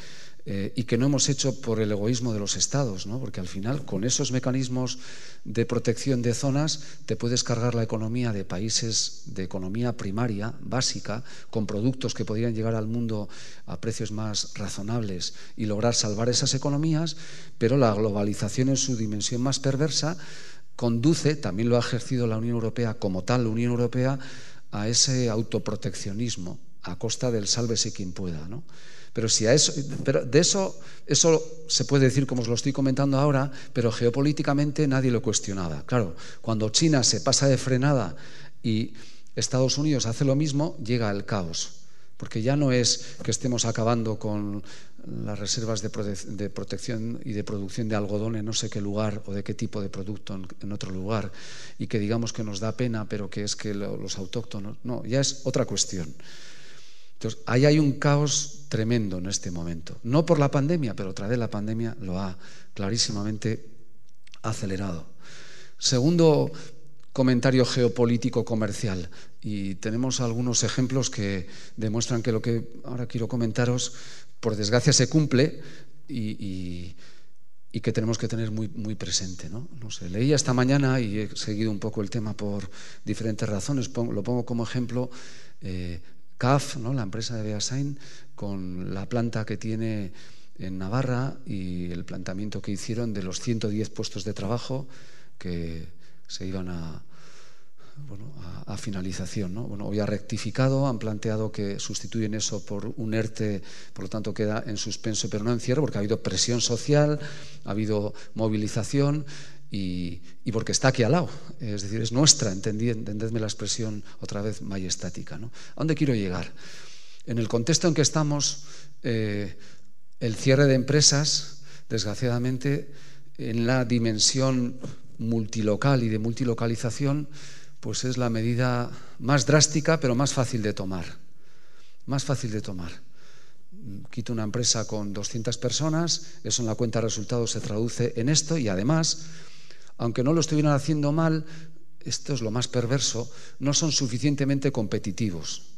D: y que no hemos hecho por el egoísmo de los estados, ¿no? Porque al final, con esos mecanismos de protección de zonas, te puedes cargar la economía de países de economía primaria, básica, con productos que podrían llegar al mundo a precios más razonables y lograr salvar esas economías, pero la globalización en su dimensión más perversa conduce, también lo ha ejercido la Unión Europea como tal, la Unión Europea, a ese autoproteccionismo a costa del sálvese quien pueda, ¿no? Pero de eso se puede decir como os lo estoy comentando ahora, pero geopolíticamente nadie lo cuestionaba. Claro, cuando China se pasa de frenada y Estados Unidos hace lo mismo, llega el caos. Porque ya no es que estemos acabando con las reservas de protección y de producción de algodón en no sé qué lugar o de qué tipo de producto en otro lugar y que digamos que nos da pena, pero que es que los autóctonos... No, ya es otra cuestión. Entonces, ahí hay un caos tremendo en este momento. No por la pandemia, pero otra vez la pandemia lo ha clarísimamente acelerado. Segundo comentario geopolítico comercial, y tenemos algunos ejemplos que demuestran que lo que ahora quiero comentaros, por desgracia, se cumple y que tenemos que tener muy, muy presente, ¿no? No sé, leía esta mañana y he seguido un poco el tema por diferentes razones. Lo pongo como ejemplo CAF, ¿no? La empresa de Beasain, con la planta que tiene en Navarra y el planteamiento que hicieron de los 110 puestos de trabajo que se iban a finalización, ¿no? Bueno, hoy ha rectificado, han planteado que sustituyen eso por un ERTE, por lo tanto queda en suspenso, pero no en cierre, porque ha habido presión social, ha habido movilización y porque está aquí al lado. Es decir, es nuestra, entendedme la expresión otra vez majestática, ¿no? ¿A dónde quiero llegar? En el contexto en que estamos, el cierre de empresas, desgraciadamente, en la dimensión multilocal y de multilocalización, pues es la medida más drástica, pero más fácil de tomar. Más fácil de tomar. Quito una empresa con 200 personas, eso en la cuenta de resultados se traduce en esto y además, aunque no lo estuvieran haciendo mal, esto es lo más perverso, no son suficientemente competitivos.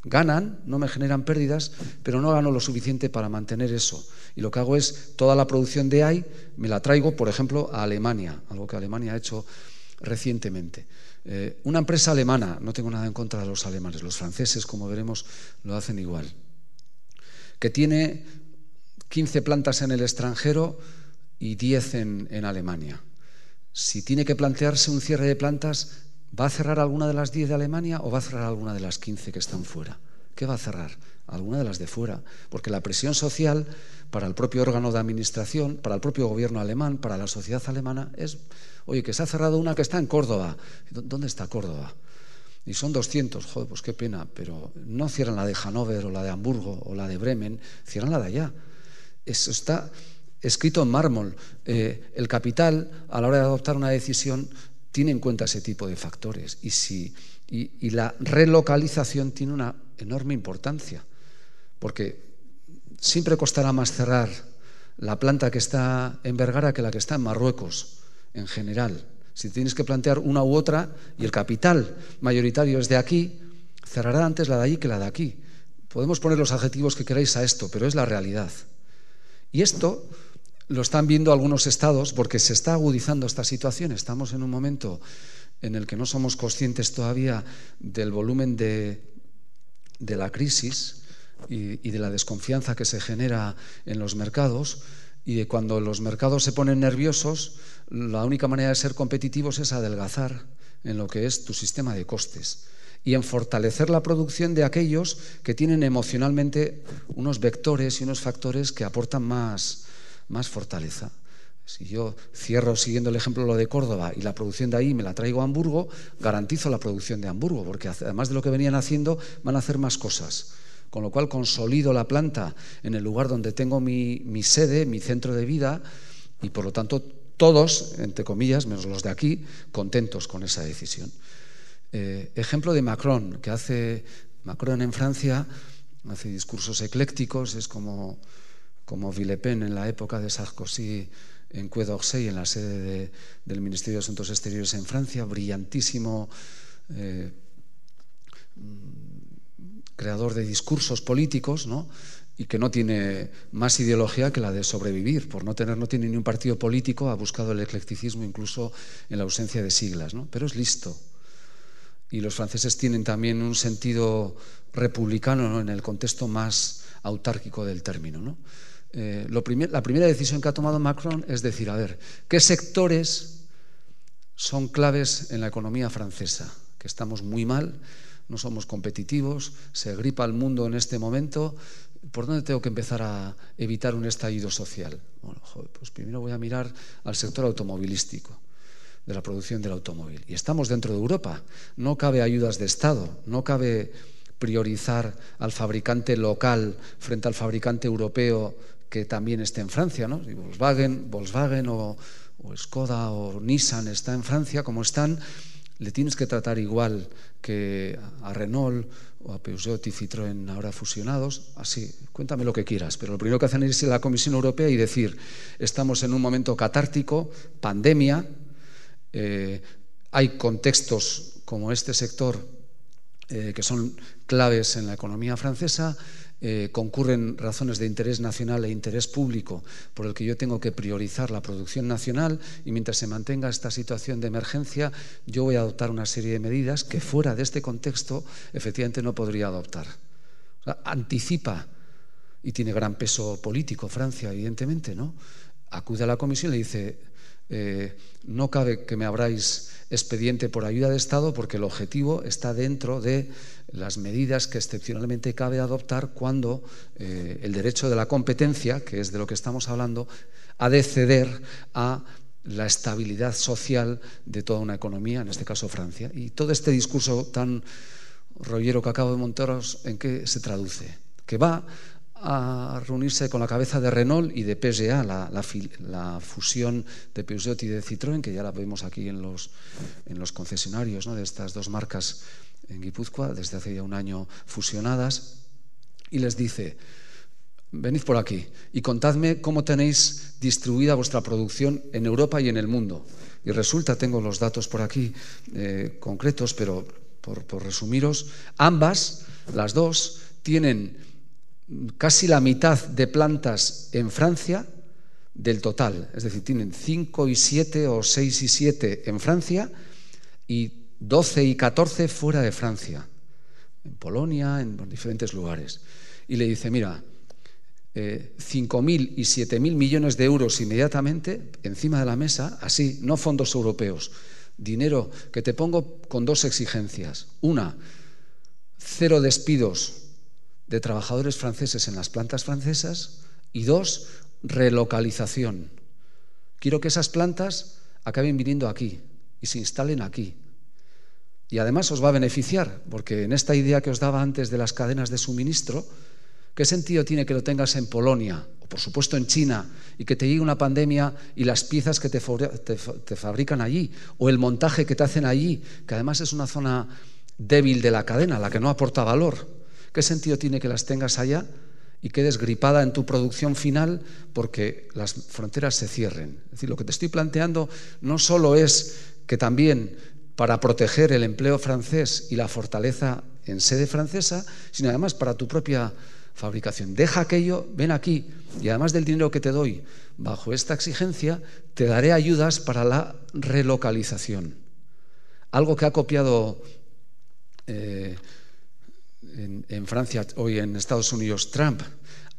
D: Ganan, no me generan pérdidas, pero no gano lo suficiente para mantener eso. Y lo que hago es, toda la producción de ahí me la traigo, por ejemplo, a Alemania, algo que Alemania ha hecho recientemente. Una empresa alemana, no tengo nada en contra de los alemanes, los franceses, como veremos, lo hacen igual, que tiene 15 plantas en el extranjero y 10 en Alemania. Si tiene que plantearse un cierre de plantas, ¿va a cerrar alguna de las 10 de Alemania o va a cerrar alguna de las 15 que están fuera? ¿Qué va a cerrar? Alguna de las de fuera, porque la presión social para el propio órgano de administración, para el propio gobierno alemán, para la sociedad alemana es, oye, que se ha cerrado una que está en Córdoba. ¿Dónde está Córdoba? Y son 200, joder, pues qué pena, pero no cierran la de Hannover o la de Hamburgo o la de Bremen, cierran la de allá. Eso está escrito en mármol. El capital, a la hora de adoptar una decisión, tiene en cuenta ese tipo de factores y la relocalización tiene una enorme importancia, porque siempre costará más cerrar la planta que está en Vergara que la que está en Marruecos, en general. Si tienes que plantear una u otra y el capital mayoritario es de aquí, cerrará antes la de allí que la de aquí. Podemos poner los adjetivos que queráis a esto, pero es la realidad. Y esto lo están viendo algunos estados porque se está agudizando esta situación. Estamos en un momento en el que no somos conscientes todavía del volumen de la crisis y de la desconfianza que se genera en los mercados, y de cuando los mercados se ponen nerviosos, la única manera de ser competitivos es adelgazar en lo que es tu sistema de costes y en fortalecer la producción de aquellos que tienen emocionalmente unos vectores y unos factores que aportan más fortaleza. Si yo cierro siguiendo el ejemplo lo de Córdoba y la producción de ahí me la traigo a Hamburgo, garantizo la producción de Hamburgo, porque además de lo que venían haciendo, van a hacer más cosas. Con lo cual consolido la planta en el lugar donde tengo mi sede, mi centro de vida, y por lo tanto todos, entre comillas, menos los de aquí, contentos con esa decisión. Ejemplo de Macron, que hace Macron en Francia, hace discursos eclécticos, es como Villepin en la época de Sarkozy en Quai d'Orsay, en la sede del Ministerio de Asuntos Exteriores en Francia, brillantísimo creador de discursos políticos, ¿no? Y que no tiene más ideología que la de sobrevivir. No tiene ni un partido político, ha buscado el eclecticismo incluso en la ausencia de siglas, ¿no? Pero es listo. Y los franceses tienen también un sentido republicano, ¿no? En el contexto más autárquico del término, ¿no? La primera decisión que ha tomado Macron es decir, a ver, ¿qué sectores son claves en la economía francesa? Que estamos muy mal, no somos competitivos, se gripa el mundo en este momento ¿por dónde tengo que empezar a evitar un estallido social? Bueno, pues primero voy a mirar al sector automovilístico, de la producción del automóvil. Y estamos dentro de Europa. No cabe ayudas de Estado, no cabe priorizar al fabricante local frente al fabricante europeo que también esté en Francia, ¿no? Si Volkswagen o Skoda o Nissan está en Francia, como están, le tienes que tratar igual que a Renault o a Peugeot y Citroën ahora fusionados. Así, cuéntame lo que quieras, pero lo primero que hacen es irse a la Comisión Europea y decir, estamos en un momento catártico, pandemia, hay contextos como este sector que son claves en la economía francesa, concurren razones de interés nacional e interés público por el que yo tengo que priorizar la producción nacional, y mientras se mantenga esta situación de emergencia yo voy a adoptar una serie de medidas que fuera de este contexto efectivamente no podría adoptar. O sea, anticipa, y tiene gran peso político Francia, evidentemente, ¿no? Acude a la Comisión y le dice, no cabe que me abráis expediente por ayuda de Estado porque el objetivo está dentro de las medidas que excepcionalmente cabe adoptar cuando el derecho de la competencia, que es de lo que estamos hablando, ha de ceder a la estabilidad social de toda una economía, en este caso Francia. Y todo este discurso tan rollero que acabo de montaros, ¿en qué se traduce? Que va a reunirse con la cabeza de Renault y de PSA, la fusión de Peugeot y de Citroën, que ya la vemos aquí en los concesionarios, ¿no?, de estas dos marcas en Guipúzcoa, desde hace ya un año fusionadas, y les dice, venid por aquí y contadme cómo tenéis distribuida vuestra producción en Europa y en el mundo. Y resulta, tengo los datos por aquí concretos, pero por resumiros, ambas, las dos, tienen casi la mitad de plantas en Francia del total. Es decir, tienen 5 y 7 o 6 y 7 en Francia y 12 y 14 fuera de Francia, en Polonia, en diferentes lugares. Y le dice, mira, 5.000 y 7.000 millones de euros inmediatamente encima de la mesa, así, no fondos europeos, dinero que te pongo con dos exigencias. Una, 0 despidos de trabajadores franceses en las plantas francesas, y 2, relocalización. Quiero que esas plantas acaben viniendo aquí y se instalen aquí. Y además os va a beneficiar, porque en esta idea que os daba antes de las cadenas de suministro, ¿qué sentido tiene que lo tengas en Polonia, o por supuesto en China, y que te llegue una pandemia y las piezas que te fabrican allí, o el montaje que te hacen allí, que además es una zona débil de la cadena, la que no aporta valor? ¿Qué sentido tiene que las tengas allá y quedes gripada en tu producción final porque las fronteras se cierren? Es decir, lo que te estoy planteando no solo es que también para proteger el empleo francés y la fortaleza en sede francesa, sino además para tu propia fabricación. Deja aquello, ven aquí, y además del dinero que te doy bajo esta exigencia, te daré ayudas para la relocalización. Algo que ha copiado en Francia, hoy en Estados Unidos, Trump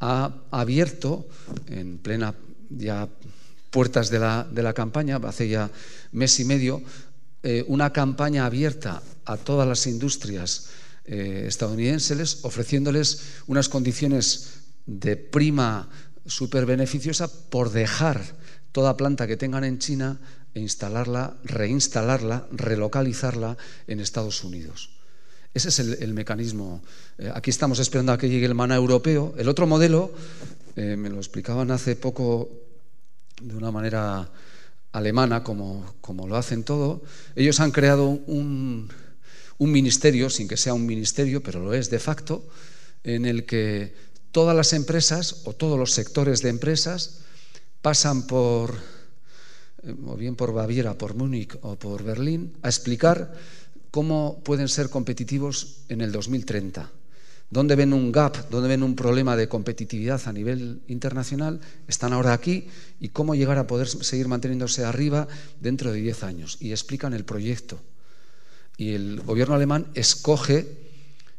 D: ha abierto en plena ya puertas de la campaña, hace ya mes y medio, una campaña abierta a todas las industrias estadounidenses, ofreciéndoles unas condiciones de prima súper beneficiosa por dejar toda planta que tengan en China e instalarla, reinstalarla, relocalizarla en Estados Unidos. Ese es el mecanismo. Aquí estamos esperando a que llegue el maná europeo. El otro modelo, me lo explicaban hace poco de una manera alemana, como lo hacen todo. Ellos han creado un ministerio, sin que sea un ministerio, pero lo es de facto, en el que todas las empresas o todos los sectores de empresas pasan por, o bien por Baviera, por Múnich o por Berlín, a explicar cómo pueden ser competitivos en el 2030. ¿Dónde ven un gap, dónde ven un problema de competitividad a nivel internacional? Están ahora aquí, y cómo llegar a poder seguir manteniéndose arriba dentro de 10 años. Y explican el proyecto. Y el gobierno alemán escoge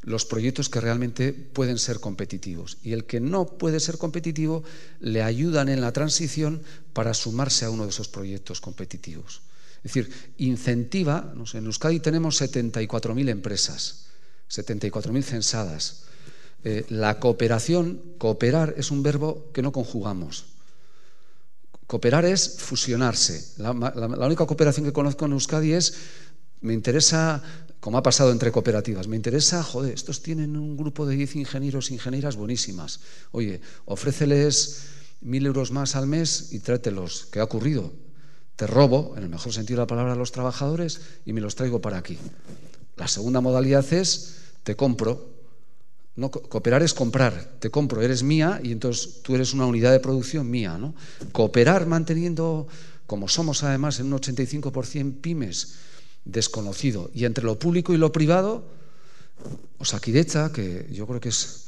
D: los proyectos que realmente pueden ser competitivos. Y el que no puede ser competitivo, le ayudan en la transición para sumarse a uno de esos proyectos competitivos. Es decir, incentiva, no sé, en Euskadi tenemos 74.000 empresas, 74.000 censadas. La cooperación, cooperar, es un verbo que no conjugamos. Cooperar es fusionarse. La única cooperación que conozco en Euskadi es, me interesa, como ha pasado entre cooperativas, me interesa, joder, estos tienen un grupo de 10 ingenieros e ingenieras buenísimas. Oye, ofréceles 1.000 euros más al mes y tráetelos. ¿Qué ha ocurrido? Te robo, en el mejor sentido de la palabra, a los trabajadores y me los traigo para aquí. La segunda modalidad es, te compro. No, cooperar es comprar, te compro, eres mía y entonces tú eres una unidad de producción mía, ¿no? Cooperar manteniendo, como somos además en un 85% pymes, desconocido. Y entre lo público y lo privado, Osakidetza, que yo creo que es,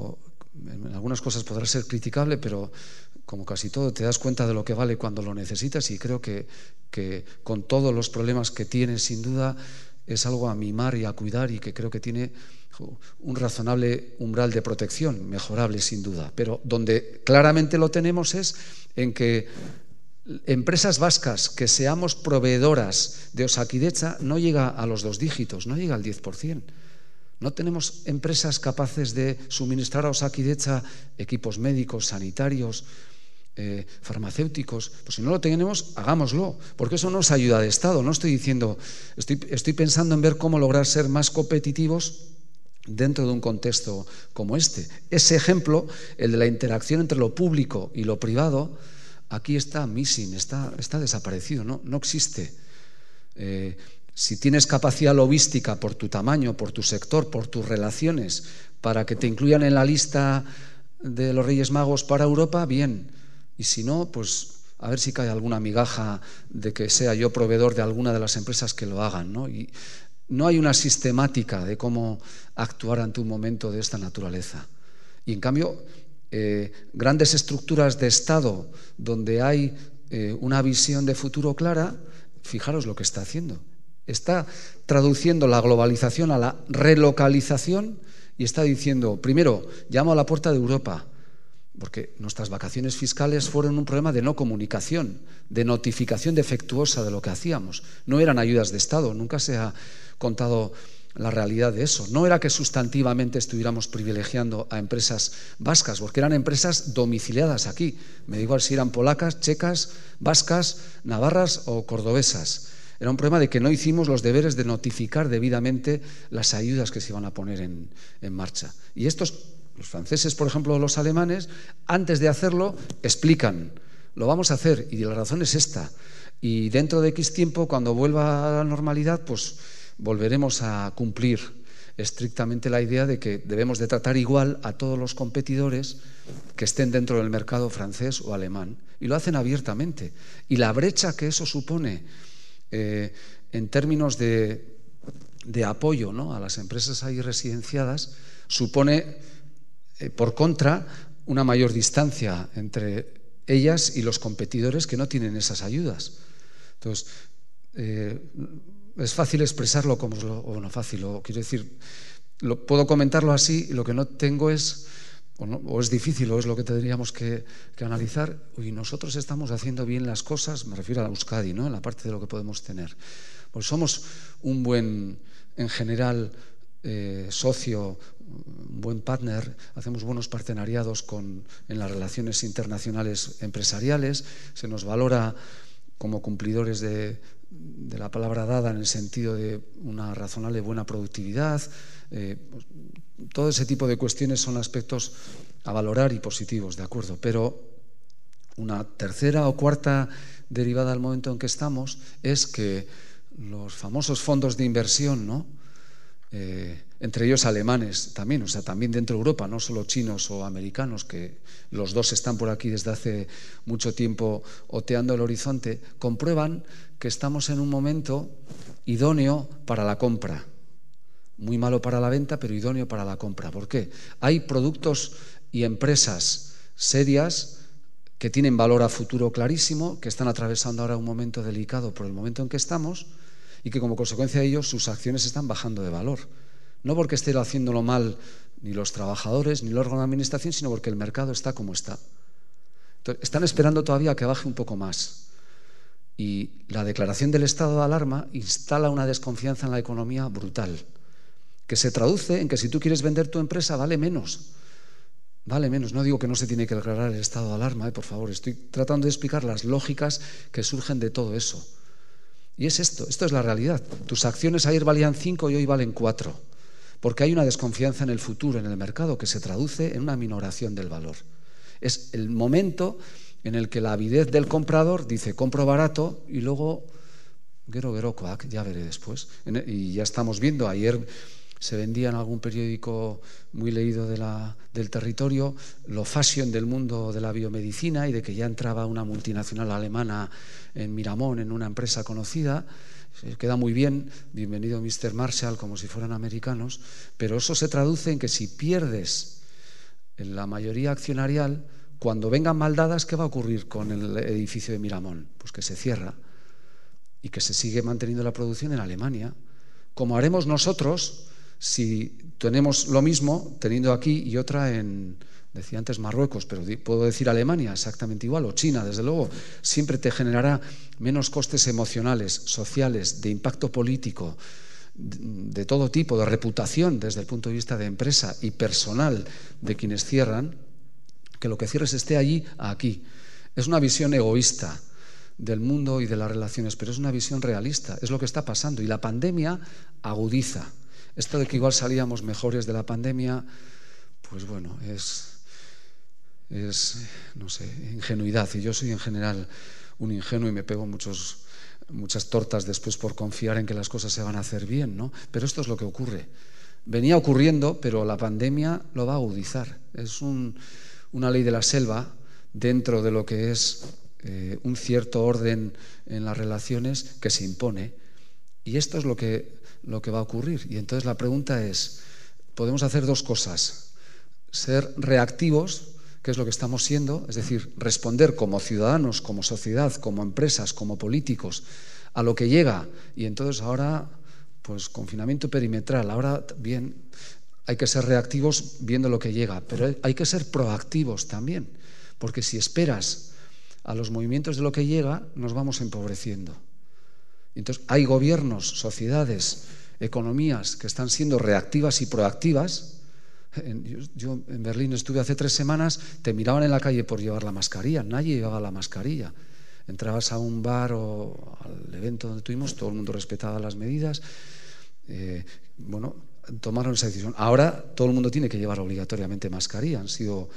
D: en algunas cosas podrá ser criticable, pero como casi todo te das cuenta de lo que vale cuando lo necesitas, y creo que con todos los problemas que tiene, sin duda, es algo a mimar y a cuidar, y que creo que tiene un razonable umbral de protección, mejorable sin duda. Pero donde claramente lo tenemos es en que empresas vascas que seamos proveedoras de Osakidetza no llega a los 2 dígitos, no llega al 10%. No tenemos empresas capaces de suministrar a Osakidetza equipos médicos, sanitarios, farmacéuticos. Pues si no lo tenemos, hagámoslo, porque eso no es ayuda de Estado. No estoy diciendo, estoy pensando en ver cómo lograr ser más competitivos dentro de un contexto como este. Ese ejemplo, el de la interacción entre lo público y lo privado, aquí está missing, está desaparecido, no existe. Si tienes capacidad logística por tu tamaño, por tu sector, por tus relaciones, para que te incluyan en la lista de los Reyes Magos para Europa, bien. Y si no, pues a ver si cae alguna migaja de que sea yo proveedor de alguna de las empresas que lo hagan, ¿no? Y no hay una sistemática de cómo actuar ante un momento de esta naturaleza. Y en cambio, grandes estructuras de Estado donde hay una visión de futuro clara, fijaros lo que está haciendo. Está traduciendo la globalización a la relocalización y está diciendo, primero, llamo a la puerta de Europa, porque nuestras vacaciones fiscales fueron un problema de no comunicación, de notificación defectuosa de lo que hacíamos. No eran ayudas de Estado, nunca se ha contado la realidad de eso. No era que sustantivamente estuviéramos privilegiando a empresas vascas, porque eran empresas domiciliadas aquí. Me da igual si eran polacas, checas, vascas, navarras o cordobesas. Era un problema de que no hicimos los deberes de notificar debidamente las ayudas que se iban a poner en marcha. Y estos, los franceses, por ejemplo, los alemanes, antes de hacerlo, explican, lo vamos a hacer, y la razón es esta. Y dentro de X tiempo, cuando vuelva a la normalidad, pues volveremos a cumplir estrictamente la idea de que debemos de tratar igual a todos los competidores que estén dentro del mercado francés o alemán. Y lo hacen abiertamente. Y la brecha que eso supone en términos de apoyo, ¿no?, a las empresas ahí residenciadas, supone, por contra, una mayor distancia entre ellas y los competidores que no tienen esas ayudas. Entonces, es fácil expresarlo como o no fácil, o quiero decir, puedo comentarlo así, y lo que no tengo es, o es difícil, o es lo que tendríamos que analizar. Uy, nosotros estamos haciendo bien las cosas, me refiero a Euskadi, ¿no?, en la parte de lo que podemos tener. Pues somos un buen, en general, socio, un buen partner, hacemos buenos partenariados en las relaciones internacionales empresariales, se nos valora como cumplidores de la palabra dada en el sentido de una razonable buena productividad. Todo ese tipo de cuestiones son aspectos a valorar y positivos, de acuerdo, pero una tercera o cuarta derivada al momento en que estamos es que los famosos fondos de inversión, ¿no?, entre ellos alemanes también, o sea, también dentro de Europa, no solo chinos o americanos, que los dos están por aquí desde hace mucho tiempo oteando el horizonte, comprueban que estamos en un momento idóneo para la compra. Muy malo para la venta, pero idóneo para la compra. ¿Por qué? Hay productos y empresas serias que tienen valor a futuro clarísimo, que están atravesando ahora un momento delicado por el momento en que estamos, y que como consecuencia de ello sus acciones están bajando de valor. No porque estén haciéndolo mal ni los trabajadores ni el órgano de administración, sino porque el mercado está como está. Entonces, están esperando todavía que baje un poco más. Y la declaración del estado de alarma instala una desconfianza en la economía brutal. que se traduce en que si tú quieres vender tu empresa vale menos. Vale menos. No digo que no se tiene que declarar el estado de alarma, por favor. Estoy tratando de explicar las lógicas que surgen de todo eso. Y es esto es la realidad. Tus acciones ayer valían 5 y hoy valen 4. Porque hay una desconfianza en el futuro, en el mercado, que se traduce en una minoración del valor. Es el momento en el que la avidez del comprador dice compro barato y luego gero coac, ya veré después. Y ya estamos viendo, ayer se vendía en algún periódico muy leído del territorio lo fashion del mundo de la biomedicina y de que ya entraba una multinacional alemana en Miramón, en una empresa conocida. Queda muy bien, bienvenido Mr. Marshall, como si fueran americanos, pero eso se traduce en que si pierdes en la mayoría accionarial, cuando vengan maldadas, ¿qué va a ocurrir con el edificio de Miramón? Pues que se cierra y que se sigue manteniendo la producción en Alemania, como haremos nosotros si tenemos lo mismo teniendo aquí y otra decía antes Marruecos, pero puedo decir Alemania exactamente igual, o China, desde luego, siempre te generará menos costes emocionales, sociales, de impacto político, de todo tipo, de reputación desde el punto de vista de empresa y personal de quienes cierran, que lo que cierres esté allí a aquí. Es una visión egoísta del mundo y de las relaciones, pero es una visión realista, es lo que está pasando y la pandemia agudiza. Esto de que igual salíamos mejores de la pandemia, pues bueno, es no sé, ingenuidad. Y yo soy en general un ingenuo y me pego muchas tortas después por confiar en que las cosas se van a hacer bien, ¿no? Pero esto es lo que ocurre. Venía ocurriendo, pero la pandemia lo va a agudizar. Es una ley de la selva dentro de lo que es un cierto orden en las relaciones que se impone. Y esto es lo que va a ocurrir. Y entonces la pregunta es, podemos hacer dos cosas. Ser reactivos, que es lo que estamos siendo, es decir, responder como ciudadanos, como sociedad, como empresas, como políticos, a lo que llega. Y entonces ahora, pues confinamiento perimetral. Ahora, bien, hay que ser reactivos viendo lo que llega, pero hay que ser proactivos también, porque si esperas a los movimientos de lo que llega, nos vamos empobreciendo. Entonces, hay gobiernos, sociedades, economías que están siendo reactivas y proactivas. Yo en Berlín estuve hace 3 semanas, te miraban en la calle por llevar la mascarilla, nadie llevaba la mascarilla. Entrabas a un bar o al evento donde estuvimos, todo el mundo respetaba las medidas. Bueno, tomaron esa decisión. Ahora todo el mundo tiene que llevar obligatoriamente mascarilla, han sido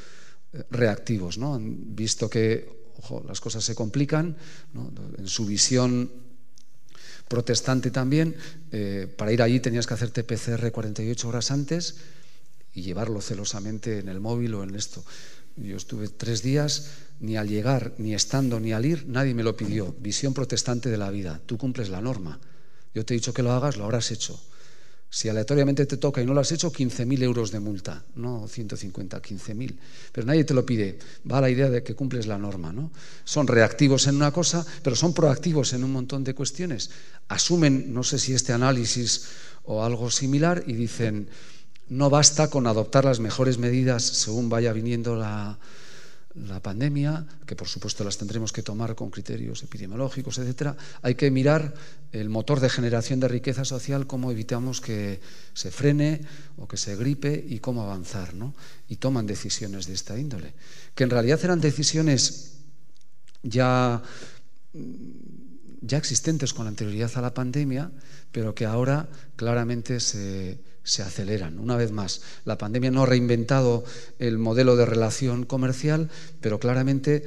D: reactivos, ¿no? Han visto que, ojo, las cosas se complican, ¿no? En su visión protestante también, para ir allí tenías que hacerte PCR 48 horas antes y llevarlo celosamente en el móvil o en esto. Yo estuve 3 días, ni al llegar, ni estando, ni al ir, nadie me lo pidió. Visión protestante de la vida. Tú cumples la norma. Yo te he dicho que lo hagas, lo habrás hecho. Si aleatoriamente te toca y no lo has hecho, 15.000 euros de multa. No 150, 15.000. Pero nadie te lo pide. Va la idea de que cumples la norma, ¿no? Son reactivos en una cosa, pero son proactivos en un montón de cuestiones. Asumen, no sé si este análisis o algo similar, y dicen, no basta con adoptar las mejores medidas según vaya viniendo la pandemia, que por supuesto las tendremos que tomar con criterios epidemiológicos, etcétera. Hay que mirar el motor de generación de riqueza social, cómo evitamos que se frene o que se gripe y cómo avanzar, ¿no? Y toman decisiones de esta índole, que en realidad eran decisiones ya existentes con anterioridad a la pandemia, pero que ahora claramente se aceleran. Una vez más, la pandemia no ha reinventado el modelo de relación comercial, pero claramente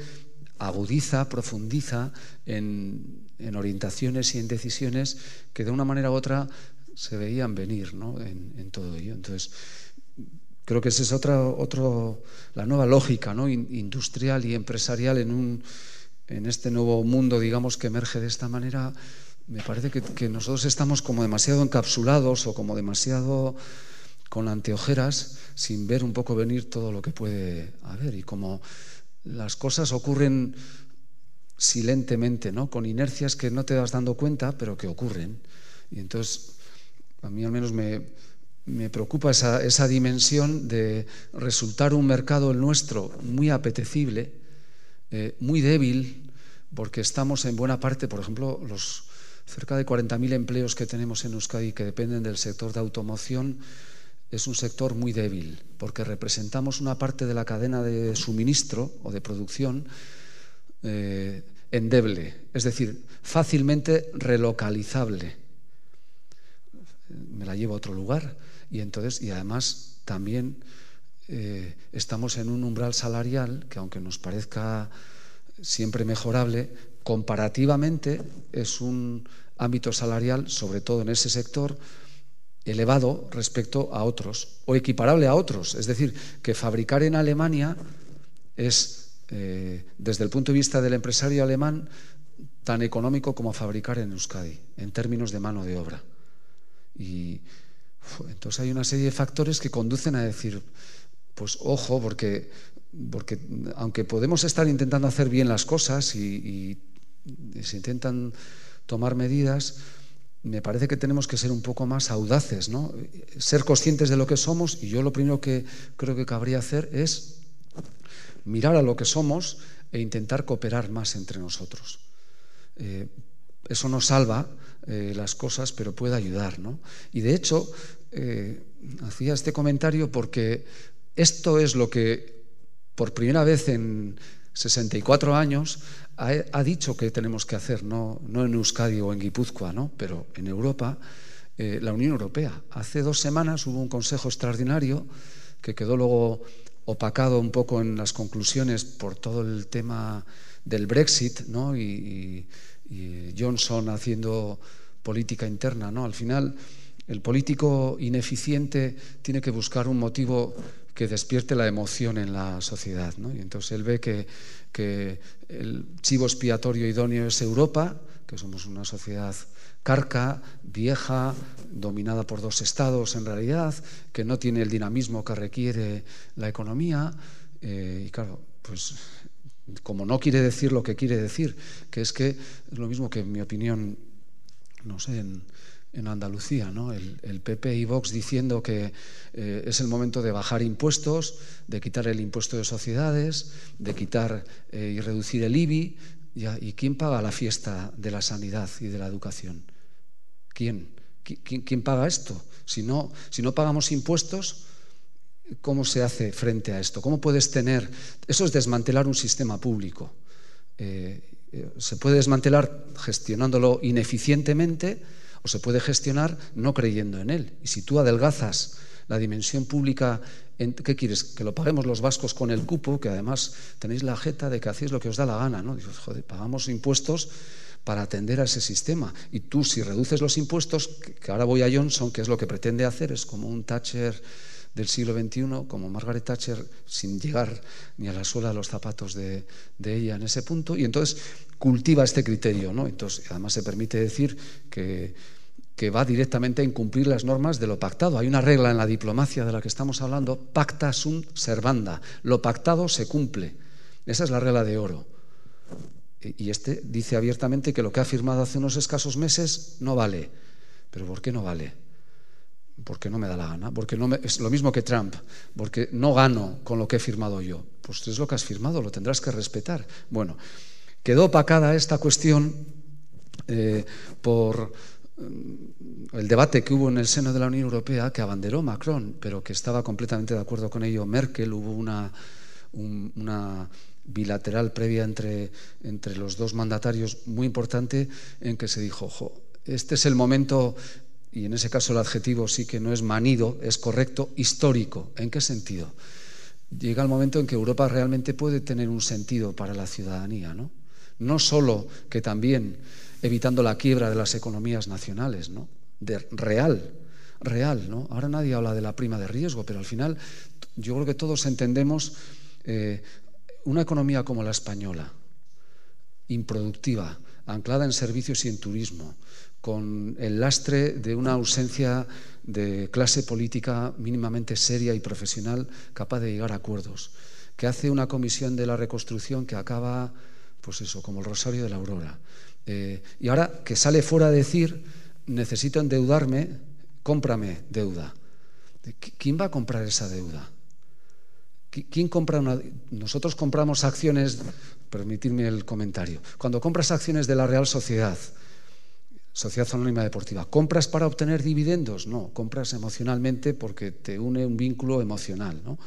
D: agudiza, profundiza en orientaciones y en decisiones que de una manera u otra se veían venir, ¿no? en todo ello. Entonces, creo que esa es la nueva lógica, ¿no? Industrial y empresarial en este nuevo mundo, digamos, que emerge de esta manera. Me parece que nosotros estamos como demasiado encapsulados o como demasiado con anteojeras sin ver un poco venir todo lo que puede haber, y como las cosas ocurren silentemente, ¿no? Con inercias que no te vas dando cuenta, pero que ocurren. Y entonces, a mí al menos me preocupa esa dimensión de resultar un mercado, el nuestro, muy apetecible, muy débil, porque estamos en buena parte, por ejemplo, los cerca de 40.000 empleos que tenemos en Euskadi que dependen del sector de automoción, es un sector muy débil, porque representamos una parte de la cadena de suministro o de producción endeble, es decir, fácilmente relocalizable. Me la llevo a otro lugar y además también estamos en un umbral salarial que, aunque nos parezca siempre mejorable, comparativamente es un ámbito salarial, sobre todo en ese sector, elevado respecto a otros o equiparable a otros. Es decir, que fabricar en Alemania es, desde el punto de vista del empresario alemán, tan económico como fabricar en Euskadi, en términos de mano de obra. Y entonces hay una serie de factores que conducen a decir, pues ojo, porque aunque podemos estar intentando hacer bien las cosas y se intentan tomar medidas, me parece que tenemos que ser un poco más audaces, ¿no? Ser conscientes de lo que somos, y yo lo primero que creo que cabría hacer es mirar a lo que somos e intentar cooperar más entre nosotros. Eso no salva las cosas, pero puede ayudar, ¿no? Y de hecho, hacía este comentario porque esto es lo que por primera vez en 64 años ha dicho que tenemos que hacer, no en Euskadi o en Guipúzcoa, ¿no? Pero en Europa, la Unión Europea. Hace 2 semanas hubo un consejo extraordinario que quedó luego opacado un poco en las conclusiones por todo el tema del Brexit, ¿no? y Johnson haciendo política interna, ¿no? Al final, el político ineficiente tiene que buscar un motivo que despierte la emoción en la sociedad, ¿no? Y entonces él ve que el chivo expiatorio idóneo es Europa, que somos una sociedad carca, vieja, dominada por 2 estados en realidad, que no tiene el dinamismo que requiere la economía, y claro, pues como no quiere decir lo que quiere decir, que es lo mismo que, en mi opinión, no sé, en Andalucía, ¿no? El PP y Vox diciendo que es el momento de bajar impuestos, de quitar el impuesto de sociedades, de quitar y reducir el IBI. ¿Y quién paga la fiesta de la sanidad y de la educación? ¿Quién paga esto? Si no pagamos impuestos, ¿cómo se hace frente a esto? ¿Cómo puedes tener...? Eso es desmantelar un sistema público. Se puede desmantelar gestionándolo ineficientemente o se puede gestionar no creyendo en él. Y si tú adelgazas la dimensión pública, ¿qué quieres? Que lo paguemos los vascos con el cupo, que además tenéis la jeta de que hacéis lo que os da la gana, ¿no? Dices, joder, pagamos impuestos para atender a ese sistema. Y tú, si reduces los impuestos, que ahora voy a Johnson, que es lo que pretende hacer, es como un Thatcher del siglo XXI, como Margaret Thatcher, sin llegar ni a la suela de los zapatos de ella en ese punto, y entonces cultiva este criterio, ¿no? Entonces, además se permite decir que va directamente a incumplir las normas de lo pactado. Hay una regla en la diplomacia de la que estamos hablando, pacta sunt servanda, lo pactado se cumple. Esa es la regla de oro. Y este dice abiertamente que lo que ha firmado hace unos escasos meses no vale. ¿Pero por qué no vale? Porque no me da la gana, porque es lo mismo que Trump, porque no gano con lo que he firmado yo. Pues es lo que has firmado, lo tendrás que respetar. Bueno, quedó opacada esta cuestión por el debate que hubo en el seno de la Unión Europea, que abanderó Macron, pero que estaba completamente de acuerdo con ello Merkel. Hubo una bilateral previa entre los 2 mandatarios muy importante, en que se dijo, este es el momento, y en ese caso el adjetivo sí que no es manido, es correcto, histórico. ¿En qué sentido? Llega el momento en que Europa realmente puede tener un sentido para la ciudadanía, ¿no? No solo que también evitando la quiebra de las economías nacionales, ¿no? Real, ¿no? Ahora nadie habla de la prima de riesgo, pero al final yo creo que todos entendemos una economía como la española, improductiva, anclada en servicios y en turismo, con el lastre de una ausencia de clase política mínimamente seria y profesional capaz de llegar a acuerdos, que hace una comisión de la reconstrucción que acaba, pues eso, como el rosario de la aurora. Y ahora que sale fuera a decir, necesito endeudarme, cómprame deuda. ¿Quién va a comprar esa deuda? ¿Quién compra una? Nosotros compramos acciones, permitidme el comentario, cuando compras acciones de la Real Sociedad, Sociedad Anónima Deportiva. ¿Compras para obtener dividendos? No, compras emocionalmente porque te une un vínculo emocional, ¿no?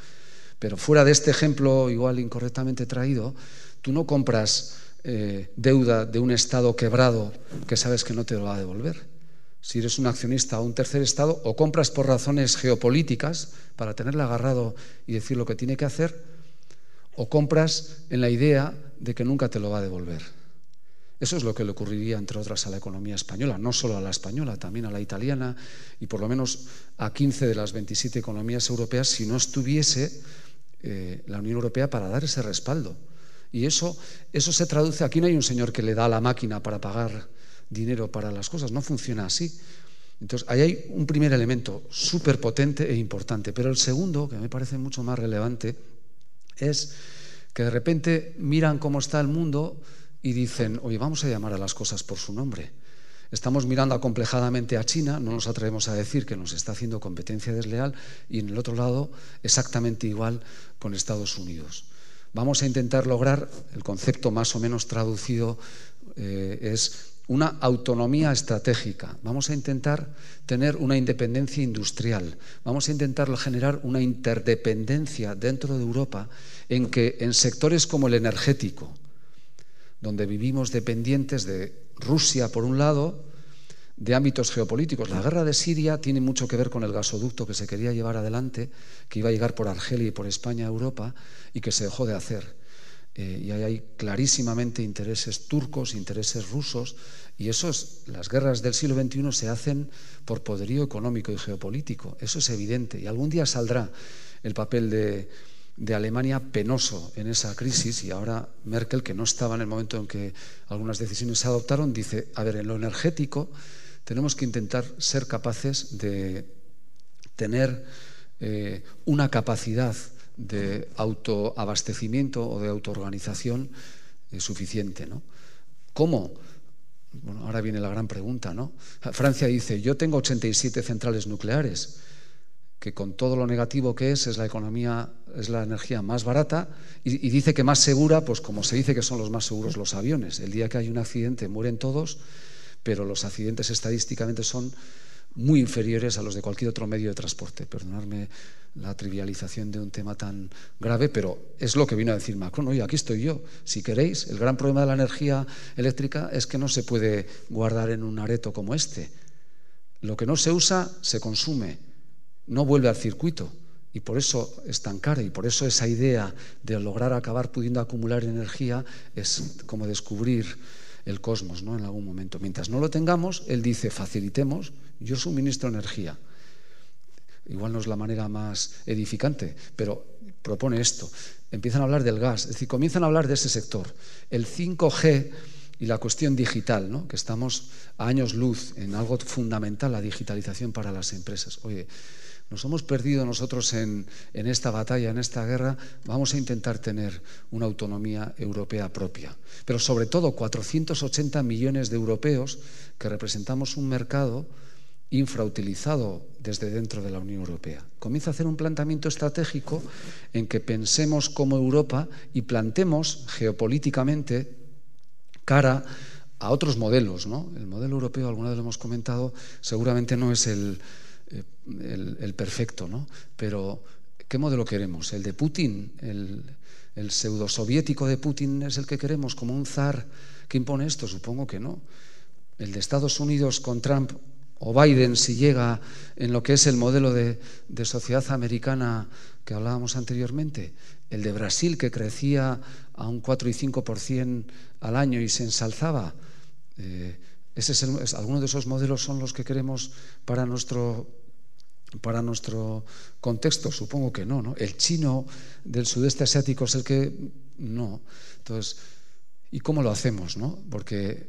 D: Pero fuera de este ejemplo, igual incorrectamente traído, tú no compras deuda de un Estado quebrado que sabes que no te lo va a devolver. Si eres un accionista o un tercer Estado, o compras por razones geopolíticas para tenerle agarrado y decir lo que tiene que hacer, o compras en la idea de que nunca te lo va a devolver. Eso es lo que le ocurriría, entre otras, a la economía española, no solo a la española, también a la italiana y por lo menos a 15 de las 27 economías europeas si no estuviese la Unión Europea para dar ese respaldo. Y eso se traduce, aquí no hay un señor que le da a la máquina para pagar dinero para las cosas, no funciona así. Entonces, ahí hay un primer elemento súper potente e importante, pero el segundo, que me parece mucho más relevante, es que de repente miran cómo está el mundo y dicen, oye, vamos a llamar a las cosas por su nombre. Estamos mirando acomplejadamente a China, no nos atrevemos a decir que nos está haciendo competencia desleal, y en el otro lado exactamente igual con Estados Unidos. Vamos a intentar lograr, el concepto más o menos traducido es una autonomía estratégica. Vamos a intentar tener una independencia industrial. Vamos a intentar generar una interdependencia dentro de Europa en que en sectores como el energético, donde vivimos dependientes de Rusia, por un lado, de ámbitos geopolíticos. La guerra de Siria tiene mucho que ver con el gasoducto que se quería llevar adelante, que iba a llegar por Argelia y por España a Europa, y que se dejó de hacer. Y ahí hay clarísimamente intereses turcos, intereses rusos, y las guerras del siglo XXI se hacen por poderío económico y geopolítico. Eso es evidente, y algún día saldrá el papel de Alemania penoso en esa crisis, y ahora Merkel, que no estaba en el momento en que algunas decisiones se adoptaron, dice, a ver, en lo energético tenemos que intentar ser capaces de tener una capacidad de autoabastecimiento o de autoorganización suficiente, ¿no? ¿Cómo? Bueno, ahora viene la gran pregunta, ¿no? Francia dice, yo tengo 87 centrales nucleares, que con todo lo negativo que es la energía más barata, y dice que más segura, pues como se dice que son los más seguros los aviones. El día que hay un accidente mueren todos, pero los accidentes estadísticamente son muy inferiores a los de cualquier otro medio de transporte. Perdonadme la trivialización de un tema tan grave, pero es lo que vino a decir Macron. Oye, aquí estoy yo. Si queréis, el gran problema de la energía eléctrica es que no se puede guardar en un areto como este. Lo que no se usa, se consume, no vuelve al circuito. Y por eso es tan cara, y por eso esa idea de lograr acabar pudiendo acumular energía es como descubrir el cosmos, ¿no? En algún momento. Mientras no lo tengamos, él dice, facilitemos, yo suministro energía. Igual no es la manera más edificante, pero propone esto. Empiezan a hablar del gas, es decir, comienzan a hablar de ese sector. El 5G y la cuestión digital, ¿no? Que estamos a años luz en algo fundamental, la digitalización para las empresas. Oye, nos hemos perdido nosotros en esta batalla, en esta guerra. Vamos a intentar tener una autonomía europea propia. Pero sobre todo 480 millones de europeos que representamos un mercado infrautilizado desde dentro de la Unión Europea. Comienza a hacer un planteamiento estratégico en que pensemos como Europa y plantemos geopolíticamente cara a otros modelos, ¿no? El modelo europeo, alguna vez lo hemos comentado, seguramente no es el perfecto, ¿no? Pero ¿qué modelo queremos? ¿El de Putin? ¿El pseudo-soviético de Putin es el que queremos como un zar que impone esto? Supongo que no. ¿El de Estados Unidos con Trump o Biden, si llega en lo que es el modelo de sociedad americana que hablábamos anteriormente? ¿El de Brasil, que crecía a un 4 y 5% al año y se ensalzaba? ¿Alguno de esos modelos son los que queremos para nuestro contexto? Supongo que no, ¿no? El chino del sudeste asiático es el que no. Entonces, ¿y cómo lo hacemos, no? Porque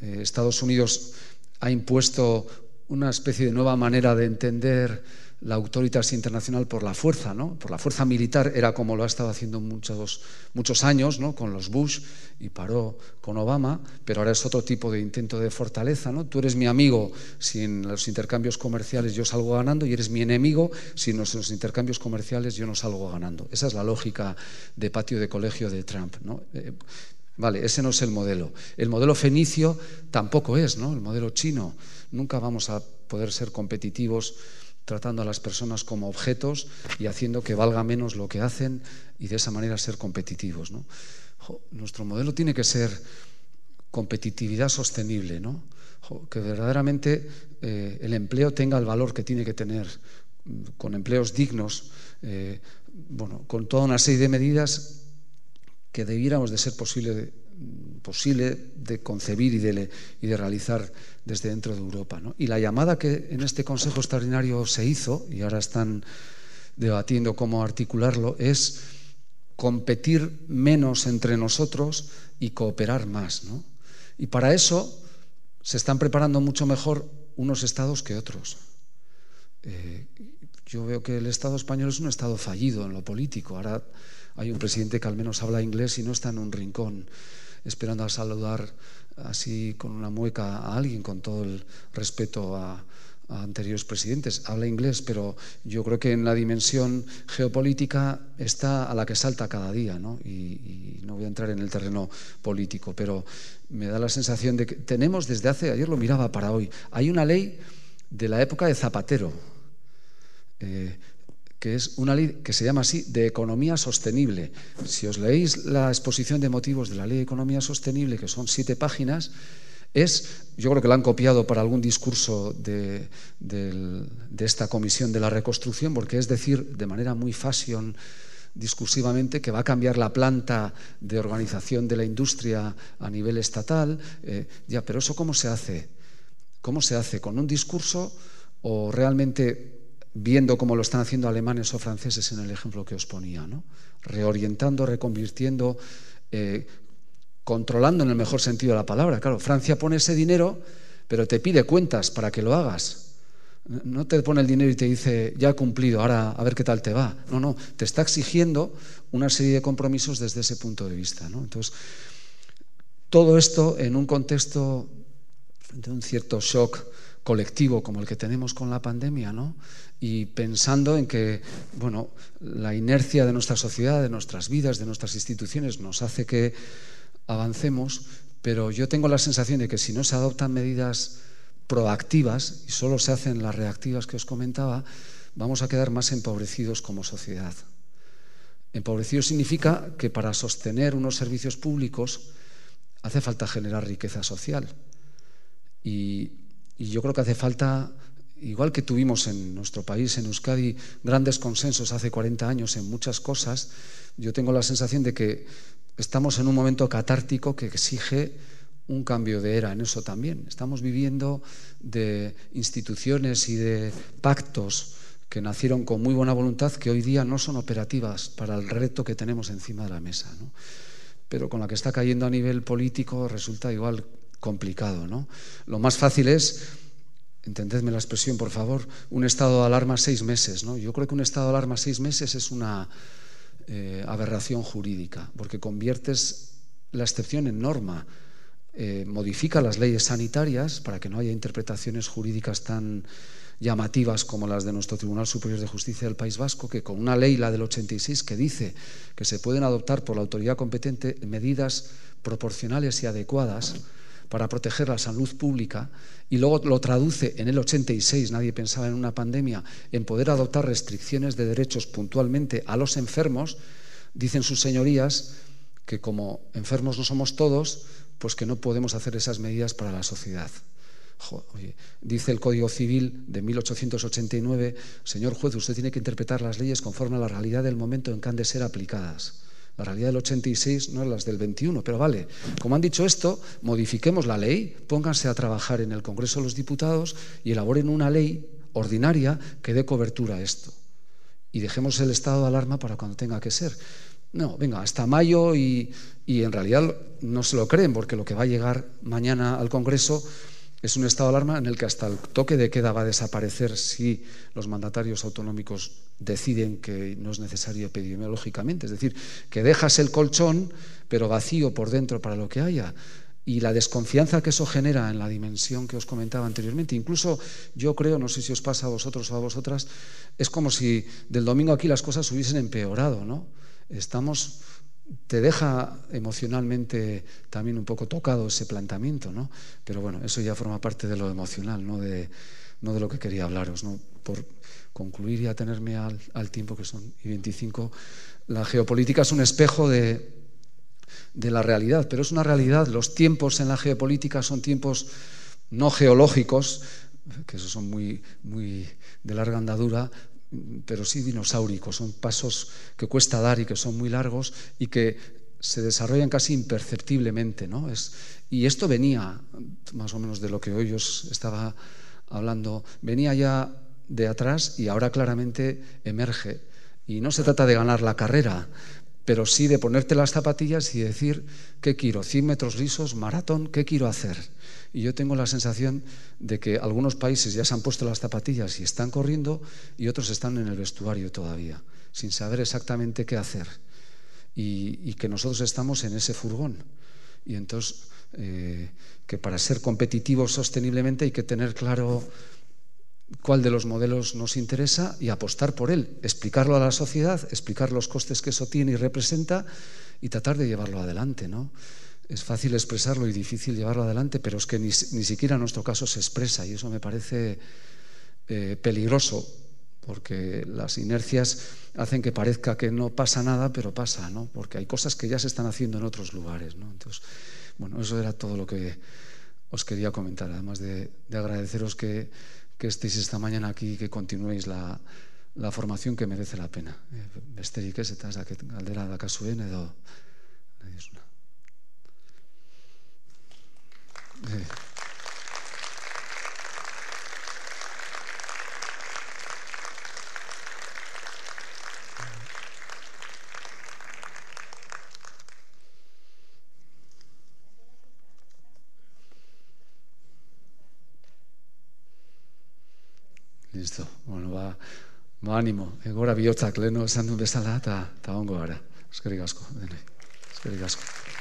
D: Estados Unidos ha impuesto una especie de nueva manera de entender la autoritas internacional por la fuerza, ¿no? Por la fuerza militar, era como lo ha estado haciendo muchos años, ¿no? Con los Bush, y paró con Obama, pero ahora es otro tipo de intento de fortaleza, ¿no? Tú eres mi amigo si en los intercambios comerciales yo salgo ganando, y eres mi enemigo si en los intercambios comerciales yo no salgo ganando. Esa es la lógica de patio de colegio de Trump, ¿no? Vale, ese no es el modelo. El modelo fenicio tampoco es, ¿no? El modelo chino. Nunca vamos a poder ser competitivos tratando a las personas como objetos y haciendo que valga menos lo que hacen y de esa manera ser competitivos, ¿no? Nuestro modelo tiene que ser competitividad sostenible, ¿no? Que verdaderamente el empleo tenga el valor que tiene que tener, con empleos dignos, con toda una serie de medidas que debiéramos de ser posible de concebir y de realizar desde dentro de Europa, ¿no? Y la llamada que en este Consejo Extraordinario se hizo, y ahora están debatiendo cómo articularlo, es competir menos entre nosotros y cooperar más, ¿no? Y para eso se están preparando mucho mejor unos estados que otros. Yo veo que el Estado español es un Estado fallido en lo político. Ahora hay un presidente que al menos habla inglés y no está en un rincón esperando a saludar así con una mueca a alguien, con todo el respeto a anteriores presidentes. Habla inglés, pero yo creo que en la dimensión geopolítica está a la que salta cada día, ¿no? Y no voy a entrar en el terreno político, pero me da la sensación de que tenemos desde ayer lo miraba para hoy, hay una ley de la época de Zapatero, que es una ley que se llama así, de economía sostenible. Si os leéis la exposición de motivos de la ley de economía sostenible, que son 7 páginas, yo creo que la han copiado para algún discurso de esta comisión de la reconstrucción, porque es decir, de manera muy fashion, discursivamente, que va a cambiar la planta de organización de la industria a nivel estatal. Pero ¿eso cómo se hace? ¿Cómo se hace? ¿Con un discurso o realmente viendo cómo lo están haciendo alemanes o franceses en el ejemplo que os ponía, ¿no? Reorientando, reconvirtiendo, controlando en el mejor sentido de la palabra. Claro, Francia pone ese dinero, pero te pide cuentas para que lo hagas. No te pone el dinero y te dice, ya he cumplido, ahora a ver qué tal te va. No, te está exigiendo una serie de compromisos desde ese punto de vista, ¿no? Entonces, todo esto en un contexto de un cierto shock colectivo como el que tenemos con la pandemia, ¿no? Y pensando en que, la inercia de nuestra sociedad, de nuestras vidas, de nuestras instituciones nos hace que avancemos, pero yo tengo la sensación de que si no se adoptan medidas proactivas y solo se hacen las reactivas que os comentaba, vamos a quedar más empobrecidos como sociedad. Empobrecido significa que para sostener unos servicios públicos hace falta generar riqueza social. Y yo creo que hace falta, igual que tuvimos en nuestro país, en Euskadi, grandes consensos hace 40 años en muchas cosas, yo tengo la sensación de que estamos en un momento catártico que exige un cambio de era en eso también. Estamos viviendo de instituciones y de pactos que nacieron con muy buena voluntad que hoy día no son operativas para el reto que tenemos encima de la mesa, ¿no? Pero con la que está cayendo a nivel político resulta igual complicado, ¿no? Lo más fácil es, entendedme la expresión por favor, un estado de alarma 6 meses, ¿no? Yo creo que un estado de alarma 6 meses es una aberración jurídica, porque conviertes la excepción en norma, modifica las leyes sanitarias para que no haya interpretaciones jurídicas tan llamativas como las de nuestro Tribunal Superior de Justicia del País Vasco, que con una ley, la del 86, que dice que se pueden adoptar por la autoridad competente medidas proporcionales y adecuadas para proteger la salud pública, y luego lo traduce en el 86, nadie pensaba en una pandemia, en poder adoptar restricciones de derechos puntualmente a los enfermos, dicen sus señorías que como enfermos no somos todos, pues que no podemos hacer esas medidas para la sociedad. Oye, dice el Código Civil de 1889, señor juez, usted tiene que interpretar las leyes conforme a la realidad del momento en que han de ser aplicadas. La realidad del 86 no es las del 21, pero vale, como han dicho esto, modifiquemos la ley, pónganse a trabajar en el Congreso de los Diputados y elaboren una ley ordinaria que dé cobertura a esto. Y dejemos el estado de alarma para cuando tenga que ser. No, venga, hasta mayo y en realidad no se lo creen, porque lo que va a llegar mañana al Congreso es un estado de alarma en el que hasta el toque de queda va a desaparecer si los mandatarios autonómicos deciden que no es necesario epidemiológicamente. Es decir, que dejas el colchón, pero vacío por dentro para lo que haya. Y la desconfianza que eso genera en la dimensión que os comentaba anteriormente, incluso yo creo, no sé si os pasa a vosotros o a vosotras, es como si del domingo aquí las cosas hubiesen empeorado, ¿no? Estamos te deja emocionalmente también un poco tocado ese planteamiento, ¿no? Pero bueno, eso ya forma parte de lo emocional, no de lo que quería hablaros, ¿no? Por concluir y atenerme al tiempo, que son y 25, la geopolítica es un espejo de la realidad, pero es una realidad. Los tiempos en la geopolítica son tiempos no geológicos, que esos son muy de larga andadura, pero sí dinosauricos, son pasos que cuesta dar y que son muy largos y que se desarrollan casi imperceptiblemente, ¿no? Y esto venía, más o menos de lo que hoy os estaba hablando, venía ya de atrás y ahora claramente emerge. Y no se trata de ganar la carrera, pero sí de ponerte las zapatillas y decir, ¿qué quiero? 100 metros lisos, maratón, ¿qué quiero hacer? Y yo tengo la sensación de que algunos países ya se han puesto las zapatillas y están corriendo y otros están en el vestuario todavía, sin saber exactamente qué hacer. Y que nosotros estamos en ese furgón. Y entonces, que para ser competitivos sosteniblemente hay que tener claro cuál de los modelos nos interesa y apostar por él, explicarlo a la sociedad, explicar los costes que eso tiene y representa y tratar de llevarlo adelante, ¿no? Es fácil expresarlo y difícil llevarlo adelante, pero es que ni siquiera en nuestro caso se expresa y eso me parece peligroso, porque las inercias hacen que parezca que no pasa nada, pero pasa, ¿no? Porque hay cosas que ya se están haciendo en otros lugares, ¿no? Entonces, bueno, eso era todo lo que os quería comentar, además de agradeceros que estéis esta mañana aquí y que continuéis la formación que merece la pena. Besterik ez, eta galdera dakazuen edo nahi duzuna. Listo, bueno, animo, gora bihotzak leheno esan duen bezala eta ongo gara. Eskerrik asko, denoi. Eskerrik asko.